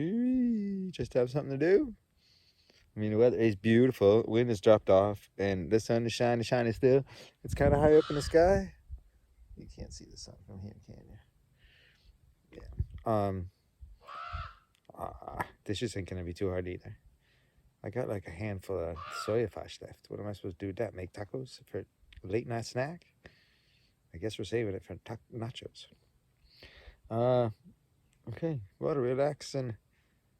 A: just to have something to do. I mean, the weather is beautiful. Wind has dropped off, and the sun is shining still. It's kind of high up in the sky. You can't see the sun from here, can you? Yeah. This just ain't gonna be too hard either. I got like a handful of soya fish left. What am I supposed to do with that? Make tacos for a late night snack? I guess we're saving it for nachos. Okay. What a relaxing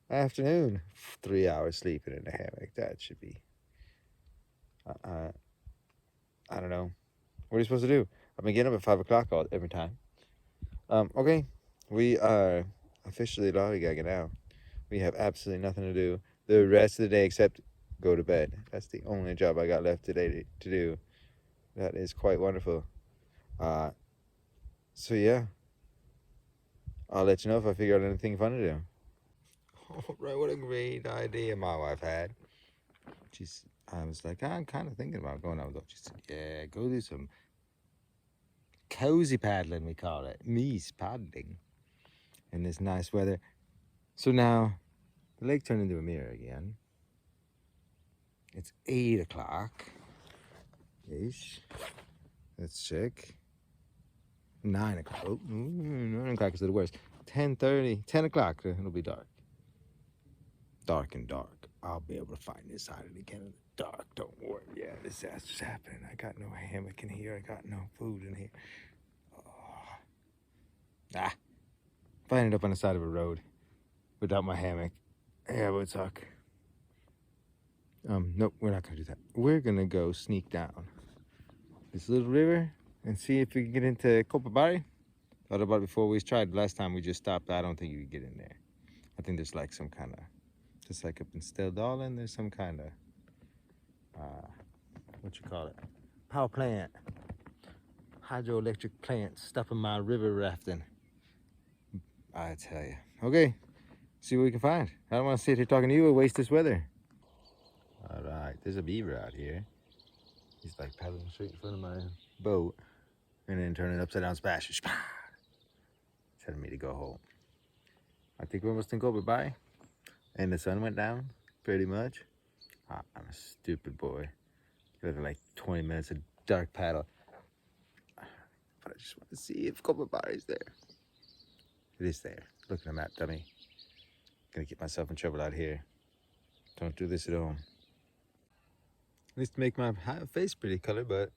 A: afternoon. 3 hours sleeping in the hammock. That should be. I don't know. What are you supposed to do? I've been getting up at 5 o'clock every time. Okay. We are officially lollygagging now. We have absolutely nothing to do the rest of the day except go to bed. That's the only job I got left today to do. That is quite wonderful. So yeah, I'll let you know if I figure out anything fun to do. All right, what a great idea my wife had. I was like, I'm kind of thinking about going out with her. She said, yeah, go do some cozy paddling, we call it. Me's paddling in this nice weather. So now the lake turned into a mirror again. It's 8 o'clock ish. Let's check. 9 o'clock. Oh, 9 o'clock is the worst. 10:30, 10 o'clock, it'll be dark. Dark and dark. I'll be able to find this island again in the dark. Don't worry. Yeah, disaster's happening. I got no hammock in here. I got no food in here. Oh. If I ended up on the side of a road without my hammock, yeah, it would suck. Nope, we're not gonna do that. We're gonna go sneak down this little river and see if we can get into Copabari. Thought about it before we tried. Last time we just stopped. I don't think you could get in there. I think there's like some kind of, just like up in Steldalen, there's some kind of, what you call it, power plant, hydroelectric plant stopping my river rafting. I tell you. Okay, see what we can find. I don't want to sit here talking to you and waste this weather. All right, there's a beaver out here. He's like paddling straight in front of my boat and then turning upside down splash. Telling me to go home. I think we're almost in Goodbye. And the sun went down, pretty much. I'm a stupid boy. Living like 20 minutes of dark paddle. But I just want to see if Goodbye is there. It is there. Look at the map, dummy. Gonna get myself in trouble out here. Don't do this at home. At least to make my face pretty colored, but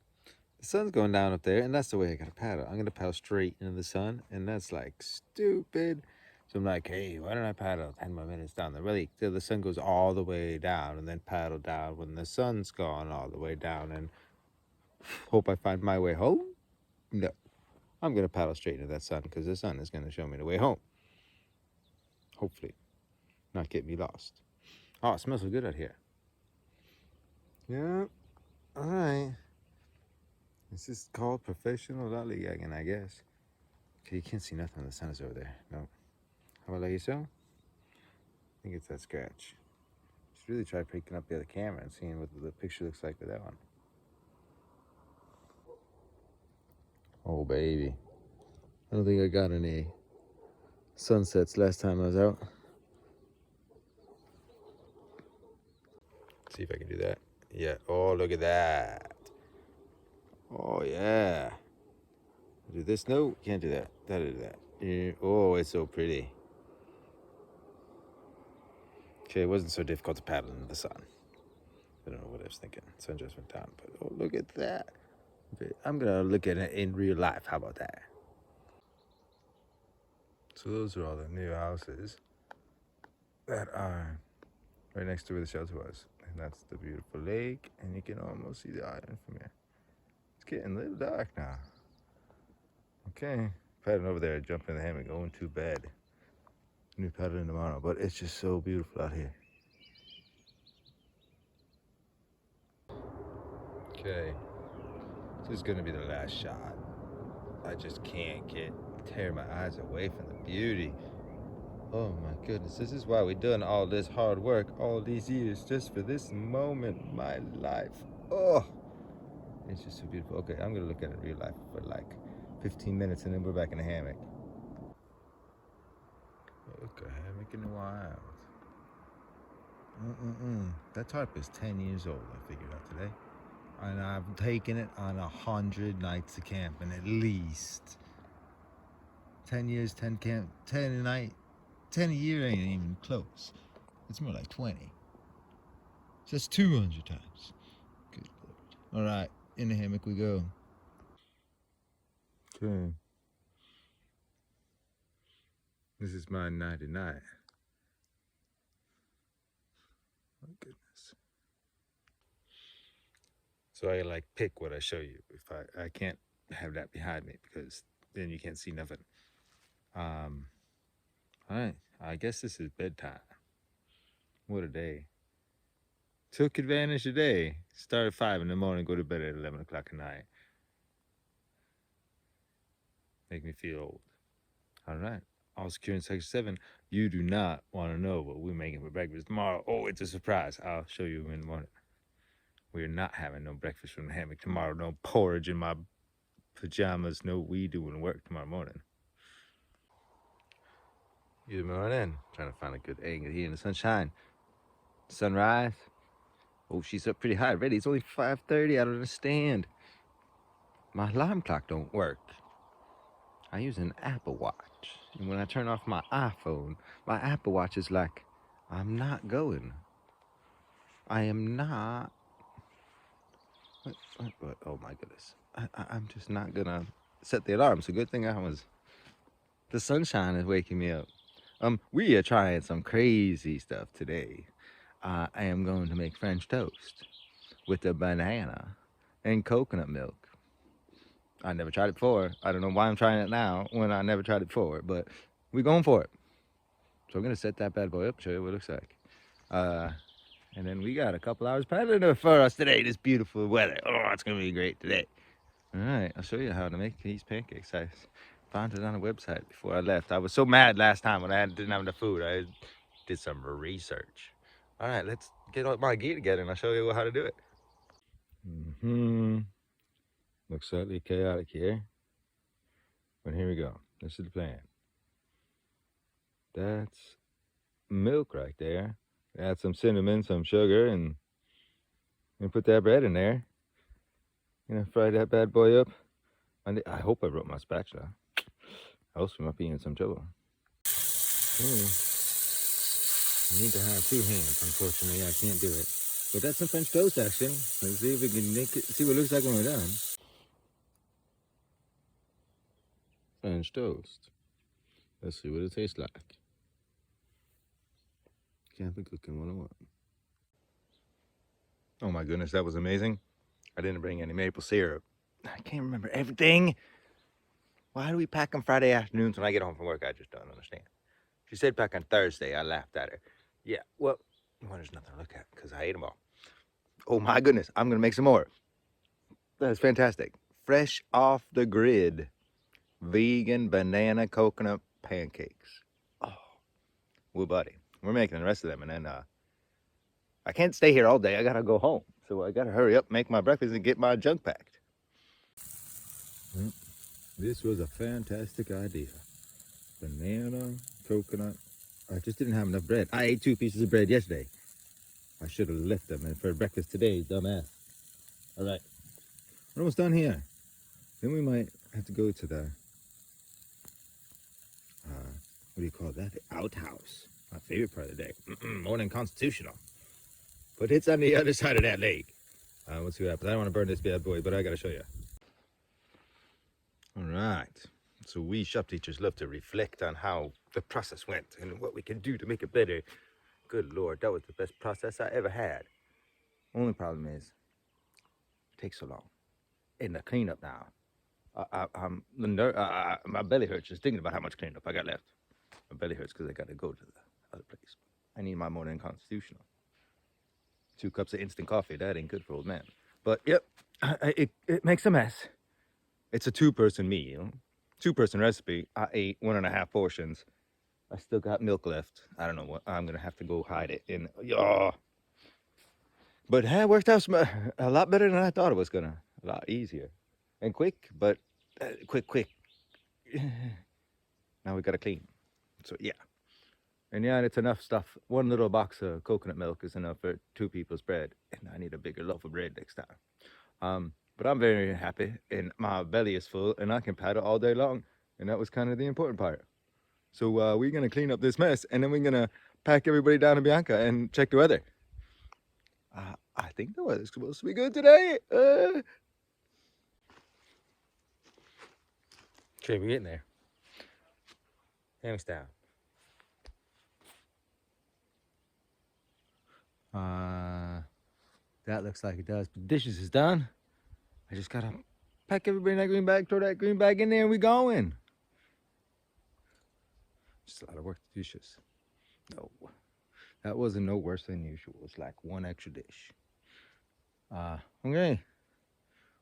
A: the sun's going down up there, and that's the way I gotta paddle. I'm gonna paddle straight into the sun, and that's like stupid. So I'm like, hey, why don't I paddle 10 more minutes down the lake till the sun goes all the way down, and then paddle down when the sun's gone all the way down, and hope I find my way home? No. I'm gonna paddle straight into that sun because the sun is gonna show me the way home. Hopefully. Not get me lost. Oh, it smells so good out here. Yeah. All right. This is called professional lollygagging, I guess. Okay, you can't see nothing when the sun is over there. No. How about like so? I think it's that scratch. Just really try picking up the other camera and seeing what the picture looks like with that one. Oh, baby. I don't think I got any sunsets last time I was out. See if I can do that. Yeah. Oh, look at that. Oh, yeah. Do this? No, can't do that. That'll do that. Yeah. Oh, it's so pretty. Okay, it wasn't so difficult to paddle in the sun. I don't know what I was thinking. Sun just went down, but oh, look at that. I'm gonna look at it in real life. How about that? So those are all the new houses that are right next to where the shelter was. And that's the beautiful lake, and you can almost see the island from here. It's getting a little dark now. Okay, paddling over there, jumping in the hammock, going to bed. New paddling tomorrow, but it's just so beautiful out here. Okay, this is gonna be the last shot. I just can't tear my eyes away from the beauty. Oh my goodness, this is why we've done all this hard work all these years just for this moment, my life. Oh, it's just so beautiful. Okay, I'm gonna look at it in real life for like 15 minutes and then we're back in the hammock. Look, a hammock in the wild. That tarp is 10 years old, I figured out today. And I've taken it on 100 nights of camping at least. 10 years, 10 camp, 10 a night, 10 a year ain't even close. It's more like 20. So that's 200 times. Good Lord. All right, in the hammock we go. Okay. This is my nighty night. My goodness. So I like pick what I show you. If I can't have that behind me because then you can't see nothing. All right, I guess this is bedtime. What a day. Took advantage today. Start at 5 in the morning, go to bed at 11 o'clock at night. Make me feel old. All right, all secure in Section 7. You do not want to know what we're making for breakfast tomorrow. Oh, it's a surprise. I'll show you in the morning. We're not having no breakfast from the hammock tomorrow. No porridge in my pajamas. No, we doing work tomorrow morning. Good morning. Trying to find a good angle here in the sunshine. Sunrise. Oh, she's up pretty high already. It's only 5:30. I don't understand. My alarm clock don't work. I use an Apple Watch. And when I turn off my iPhone, my Apple Watch is like, I'm not going. I am not. What? Oh my goodness. I'm just not gonna set the alarm. So good thing the sunshine is waking me up. We are trying some crazy stuff today. I am going to make French toast with a banana and coconut milk. I never tried it before. I don't know why I'm trying it now when I never tried it before, but we're going for it. So I'm gonna set that bad boy up, show you what it looks like. And then we got a couple hours planning for us today. This beautiful weather. Oh, it's gonna be great today. All right, I'll show you how to make these pancakes. I found it on a website before I left. I was so mad last time when I didn't have enough food. I did some research. All right, let's get all my gear together and I'll show you how to do it. Looks slightly chaotic here, but here we go. This is the plan. That's milk right there. Add some cinnamon, some sugar, and put that bread in there. Fry that bad boy up. I hope I brought my spatula. Else we might be in some trouble. I need to have two hands. Unfortunately, I can't do it. But that's some French toast action. Let's see if we can make it, see what it looks like when we're done. French toast. Let's see what it tastes like. Camping Cooking 101. Oh my goodness, that was amazing. I didn't bring any maple syrup. I can't remember everything. Why do we pack on Friday afternoons when I get home from work? I just don't understand. She said pack on Thursday. I laughed at her. Yeah, well, there's nothing to look at because I ate them all. Oh my goodness, I'm going to make some more. That's fantastic. Fresh off the grid. Vegan banana coconut pancakes. Oh, well, buddy, we're making the rest of them. And then I can't stay here all day. I got to go home. So I got to hurry up, make my breakfast, and get my junk packed. This was a fantastic idea. Banana, coconut. I just didn't have enough bread. I ate 2 pieces of bread yesterday. I should have left them for breakfast today, dumbass. All right, we're almost done here. Then we might have to go to the, what do you call that? The outhouse. My favorite part of the day. More than constitutional. But it's on the other side of that lake. We'll see what happens. I don't want to burn this bad boy, but I got to show you. All right. So we shop teachers love to reflect on how the process went and what we can do to make it better. Good Lord, that was the best process I ever had. Only problem is, it takes so long. And the cleanup now. My belly hurts just thinking about how much cleanup I got left. My belly hurts because I got to go to the other place. I need my morning constitutional. 2 cups of instant coffee, that ain't good for old man. But yep, it makes a mess. It's a 2-person meal. 2-person recipe. I ate 1.5 portions. I still got milk left. I don't know what. I'm going to have to go hide it in. But it worked out a lot better than I thought it was going to. A lot easier. And quick, but quick. Now we got to clean. So, yeah. And yeah, it's enough stuff. 1 little box of coconut milk is enough for 2 people's bread. And I need a bigger loaf of bread next time. But I'm very happy, and my belly is full, and I can paddle all day long. And that was kind of the important part. So we're going to clean up this mess, and then we're going to pack everybody down to Bianca and check the weather. I think the weather's supposed to be good today. Okay, we're getting there. Hands down. That looks like it does. But the dishes is done. I just got to pack everybody in that green bag, throw that green bag in there, and we going. Just a lot of work to dishes. No, that wasn't no worse than usual. It's like 1 extra dish. Okay.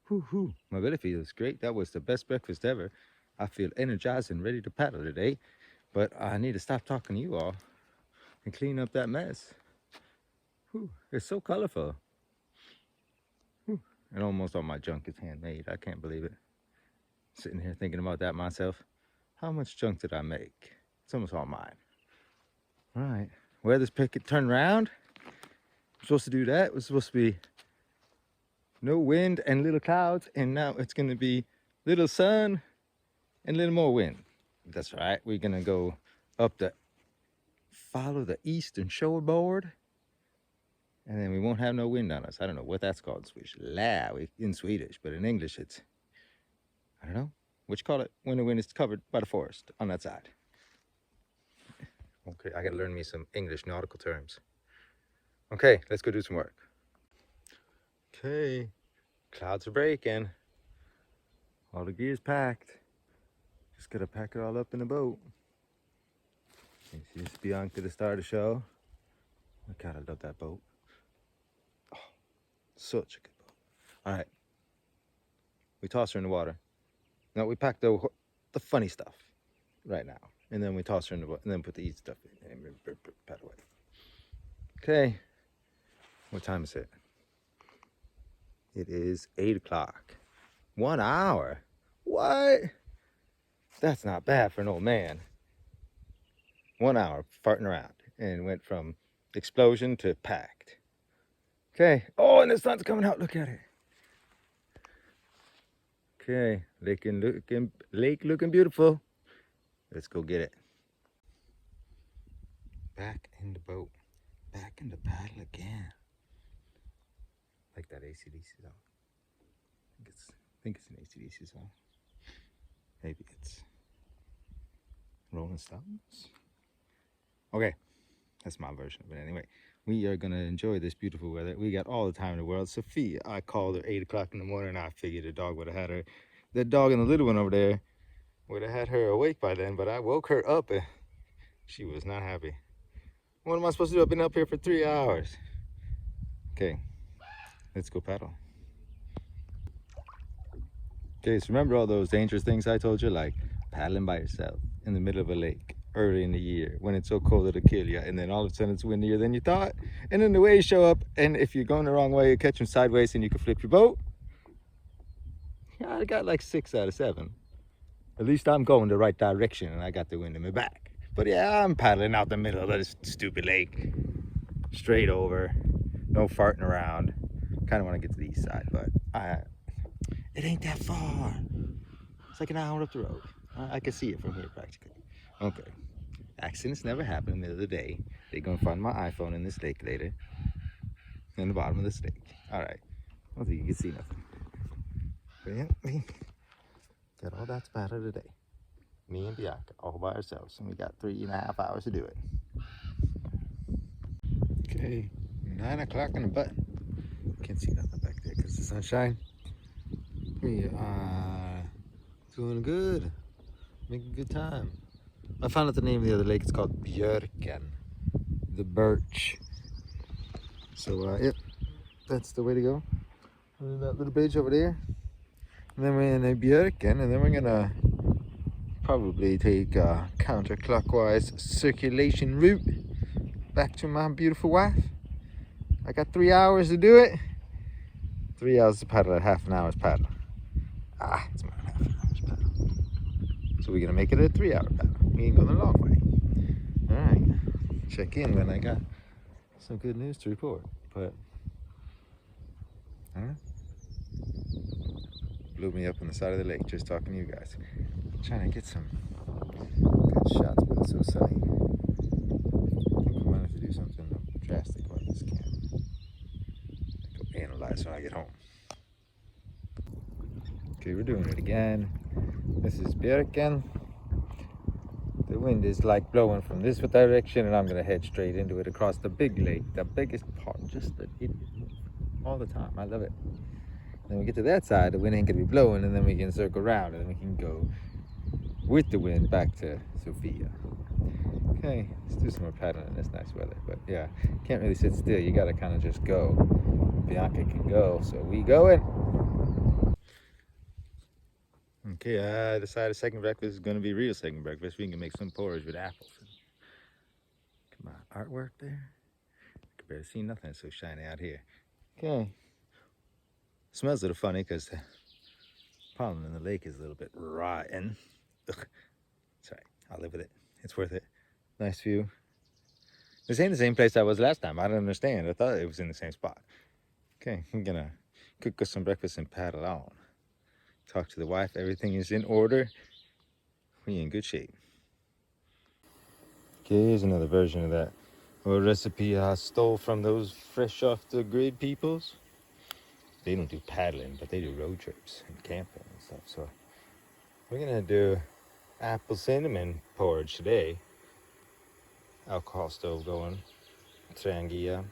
A: Whew. My belly feels great. That was the best breakfast ever. I feel energized and ready to paddle today. But I need to stop talking to you all and clean up that mess. Whew, it's so colorful. Whew. And almost all my junk is handmade. I can't believe it. Sitting here thinking about that myself. How much junk did I make? It's almost all mine. All right, weather's picking, turn around. I'm supposed to do that. It was supposed to be no wind and little clouds, and now it's gonna be little sun and a little more wind. That's right, we're gonna go up follow the eastern shoreboard, and then we won't have no wind on us. I don't know what that's called in Swedish. In Swedish, but in English it's, I don't know, what you call it when the wind is covered by the forest on that side. Okay, I gotta learn me some English nautical terms. Okay, let's go do some work. Okay, clouds are breaking. All the gear's packed. Just gotta pack it all up in the boat. This is Bianca to start the show. I gotta love that boat. Oh, such a good boat. All right, we toss her in the water. Now we pack the funny stuff right now, and then we toss her in the boat, and then put the eat stuff in and pat away. Okay, what time is it? It is 8 o'clock. 1 hour? What? That's not bad for an old man. 1 hour farting around, and went from explosion to packed. Okay. Oh, and the sun's coming out. Look at it. Okay, lake looking beautiful. Let's go get it. Back in the boat. Back in the paddle again. Like that AC/DC song. I think it's an AC/DC song. Maybe it's Rolling Stones. Okay, that's my version of it anyway. We are gonna enjoy this beautiful weather. We got all the time in the world. Sophia, I called her 8 o'clock in the morning, and I figured the dog would have had her. The dog and the little one over there would have had her awake by then, but I woke her up and she was not happy. What am I supposed to do? I've been up here for 3 hours. Okay, let's go paddle. Okay, so remember all those dangerous things I told you, like paddling by yourself in the middle of a lake early in the year when it's so cold it'll kill you, and then all of a sudden it's windier than you thought, and then the waves show up, and if you're going the wrong way, you catch them sideways and you can flip your boat. Yeah, I got like 6 out of 7. At least I'm going the right direction and I got the wind in my back. But yeah, I'm paddling out the middle of this stupid lake, straight over, no farting around. Kind of want to get to the east side, but it ain't that far. It's like an hour up the road. I can see it from here practically. Okay, accidents never happen in the middle of the day. They're gonna find my iPhone in this lake later, in the bottom of this lake. All right, I don't think you can see nothing. But yeah, we got all that to paddle today. Me and Bianca all by ourselves, and we got 3.5 hours to do it. Okay, 9 o'clock in the butt. Can't see nothing back there because the sunshine. We are doing good, making a good time. I found out the name of the other lake. It's called Björken, the birch. So yep, that's the way to go. And that little bridge over there, and then we're in a Björken, and then we're gonna probably take a counterclockwise circulation route back to my beautiful wife. I got 3 hours to do it. 3 hours to paddle at half an hour's paddle. It's more than half an hour's paddle. So we're gonna make it a 3-hour paddle. We ain't going the long way. All right, check in when I got some good news to report. But I don't know. Blew me up on the side of the lake just talking to you guys. Trying to get some good shots, but it's so sunny. I think we might have to do something drastic about this camera. Go analyze when I get home. Okay, we're doing it again. This is Björken. The wind is like blowing from this direction, and I'm gonna head straight into it across the big lake, the biggest part. Just that it moves all the time. I love it. Then we get to that side, the wind ain't gonna be blowing, and then we can circle around, and then we can go with the wind back to Sofia. Okay, let's do some more paddling in this nice weather. But yeah, can't really sit still. You gotta kind of just go. Bianca can go, so we going. Okay, I decided second breakfast is gonna be real second breakfast. We can make some porridge with apples. Come on, artwork there. I can barely see nothing. It's so shiny out here. Okay. Smells a little funny because the pollen in the lake is a little bit rotten. Ugh. It's all right. I'll live with it. It's worth it. Nice view. This ain't the same place I was last time. I don't understand. I thought it was in the same spot. Okay, I'm gonna cook us some breakfast and paddle on. Talk to the wife. Everything is in order. We in good shape. Okay, here's another version of that old recipe I stole from those fresh off the grid peoples. They don't do paddling, but they do road trips and camping and stuff. So we're gonna do apple cinnamon porridge today. Alcohol stove going. Trangia.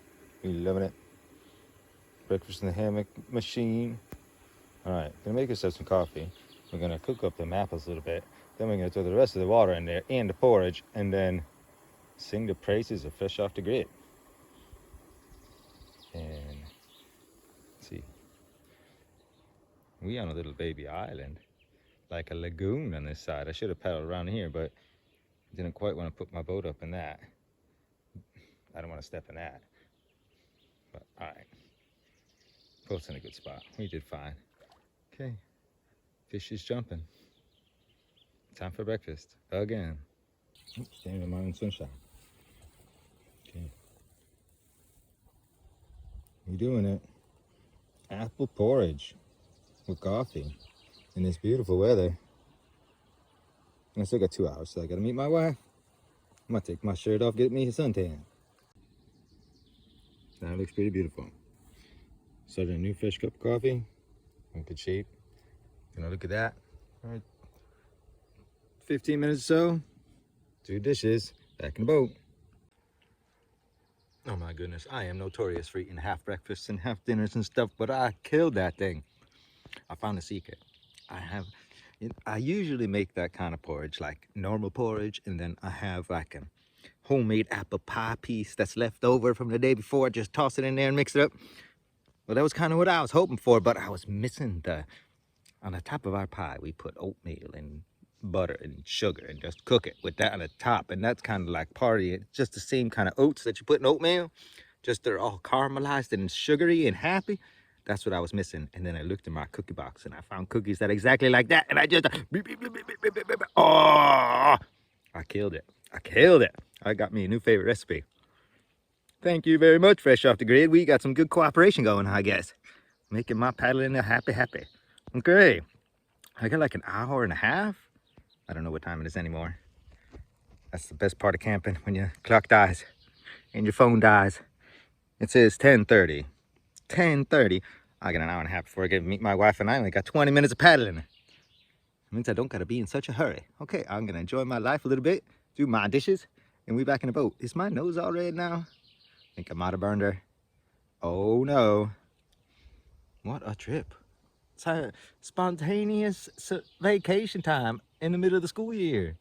A: We loving it. Breakfast in the hammock machine. All right, gonna make ourselves some coffee. We're gonna cook up the apples a little bit. Then we're gonna throw the rest of the water in there and the porridge, and then sing the praises of fresh off the grid. And let's see, we on a little baby island, like a lagoon on this side. I should have paddled around here, but didn't quite want to put my boat up in that. I don't want to step in that. But all right, boat's in a good spot. We did fine. Okay, fish is jumping. Time for breakfast again. Standing in my own sunshine. Okay, we doing it. Apple porridge with coffee in this beautiful weather. And I still got 2 hours, so I gotta meet my wife. I'm gonna take my shirt off, get me a suntan. That looks pretty beautiful. Started a new fresh cup of coffee. In good shape. Gonna look at that. All right. 15 minutes or so. 2 dishes. Back in the boat. Oh my goodness. I am notorious for eating half breakfasts and half dinners and stuff, but I killed that thing. I found a secret. I usually make that kind of porridge, like normal porridge, and then I have like a homemade apple pie piece that's left over from the day before. Just toss it in there and mix it up. Well, that was kind of what I was hoping for, but I was missing on the top of our pie, we put oatmeal and butter and sugar and just cook it with that on the top. And that's kind of like it's just the same kind of oats that you put in oatmeal, just they're all caramelized and sugary and happy. That's what I was missing. And then I looked in my cookie box and I found cookies that are exactly like that. And I just, oh, I killed it. I killed it. I got me a new favorite recipe. Thank you very much, Fresh Off the Grid. We got some good cooperation going, I guess. Making my paddling a happy. Okay. I got like an hour and a half. I don't know what time it is anymore. That's the best part of camping, when your clock dies and your phone dies. It says 10:30. 10:30. I got an hour and a half before I get to meet my wife, and I only got 20 minutes of paddling. It means I don't gotta be in such a hurry. Okay, I'm gonna enjoy my life a little bit, do my dishes, and we back in the boat. Is my nose all red now? I think I might have burned her. Oh no. What a trip. It's a spontaneous vacation time in the middle of the school year.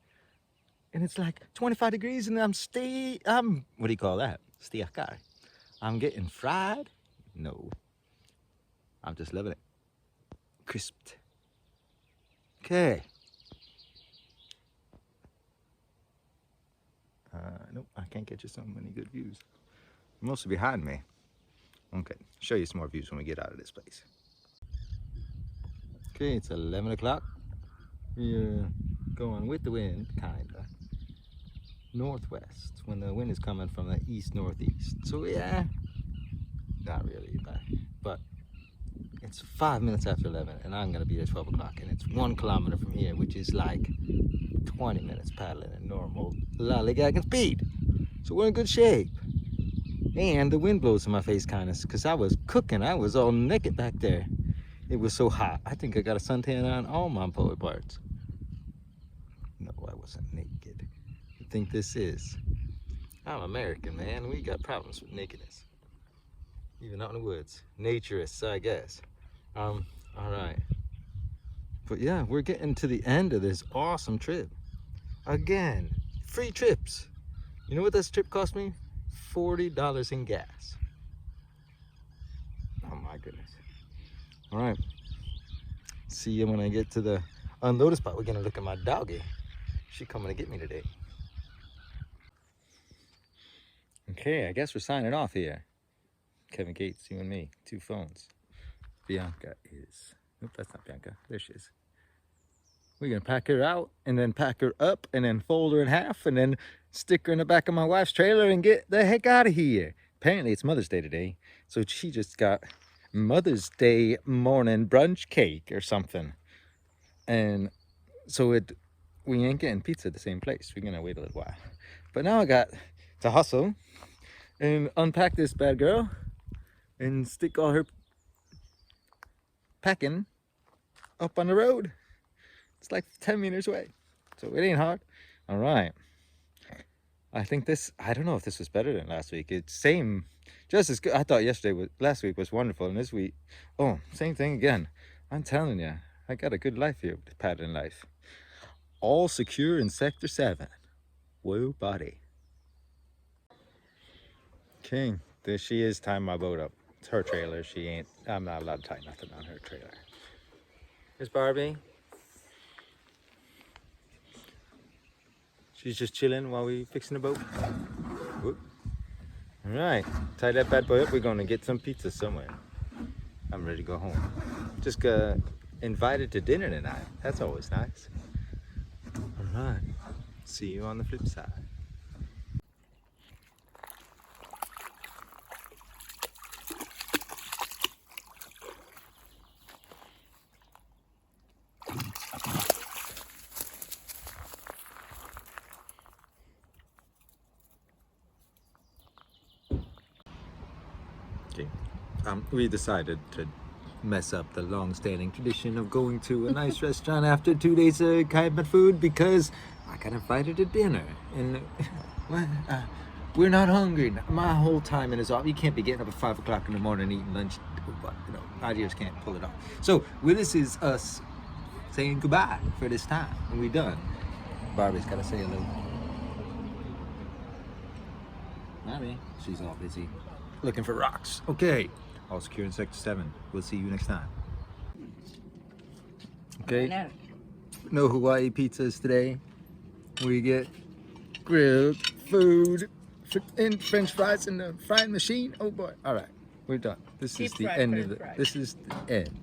A: And it's like 25 degrees and I'm what do you call that? Stiakar. I'm getting fried? No. I'm just loving it. Crisped. Okay. Nope, I can't get you so many good views. You're mostly behind me. Okay, show you some more views when we get out of this place. Okay, it's 11 o'clock. We're going with the wind, kinda. Northwest, when the wind is coming from the east-northeast. So yeah, not really, but it's 5 minutes after 11 and I'm gonna be at 12 o'clock and it's 1 kilometer from here, which is like 20 minutes paddling at normal lollygagging speed. So we're in good shape. And the wind blows in my face kind of, because I was cooking. I was all naked back there. It was so hot. I think I got a suntan on all my polar parts. No, I wasn't naked. I think this is. I'm American, man. We got problems with nakedness. Even out in the woods. Naturists, I guess. All right. But yeah, we're getting to the end of this awesome trip. Again, free trips. You know what this trip cost me? $40 in gas. Oh my goodness. All right. See you when I get to the unload the spot. We're gonna look at my doggy. She coming to get me today. Okay, I guess we're signing off here. Kevin Gates, you and me, 2 phones. Bianca is, nope, that's not Bianca, there she is. We're gonna pack her out and then pack her up and then fold her in half and then stick her in the back of my wife's trailer and get the heck out of here. Apparently it's Mother's Day today, so she just got Mother's Day morning brunch cake or something. And so we ain't getting pizza at the same place. We're gonna wait a little while. But now I got to hustle and unpack this bad girl and stick all her packing up on the road. It's like 10 meters away, so it ain't hard. All right. I think I don't know if this was better than last week. It's same, just as good. I thought last week was wonderful, and this week, oh, same thing again. I'm telling you, I got a good life here with the pattern life. All secure in Sector 7. Whoa, buddy. King, there she is tying my boat up. It's her trailer. I'm not allowed to tie nothing on her trailer. Here's Barbie. She's just chilling while we fixing the boat. Whoop. All right, tie that bad boy up. We're gonna get some pizza somewhere. I'm ready to go home. Just got invited to dinner tonight. That's always nice. All right, see you on the flip side. Okay. We decided to mess up the long-standing tradition of going to a nice restaurant after 2 days of kaibet food because I got invited to dinner and we're not hungry. My whole timing is off. You can't be getting up at 5 o'clock in the morning eating lunch, but you know, ideas can't pull it off. So this is us saying goodbye for this time, and we're done. Barbie's got to say a little. Barbie, she's all busy looking for rocks. Okay, all secure in Sector 7. We'll see you next time. Okay, no Hawaii pizzas today. We get grilled food and French fries in the frying machine. Oh boy! All right, we're done. This is the end of the. This is the end.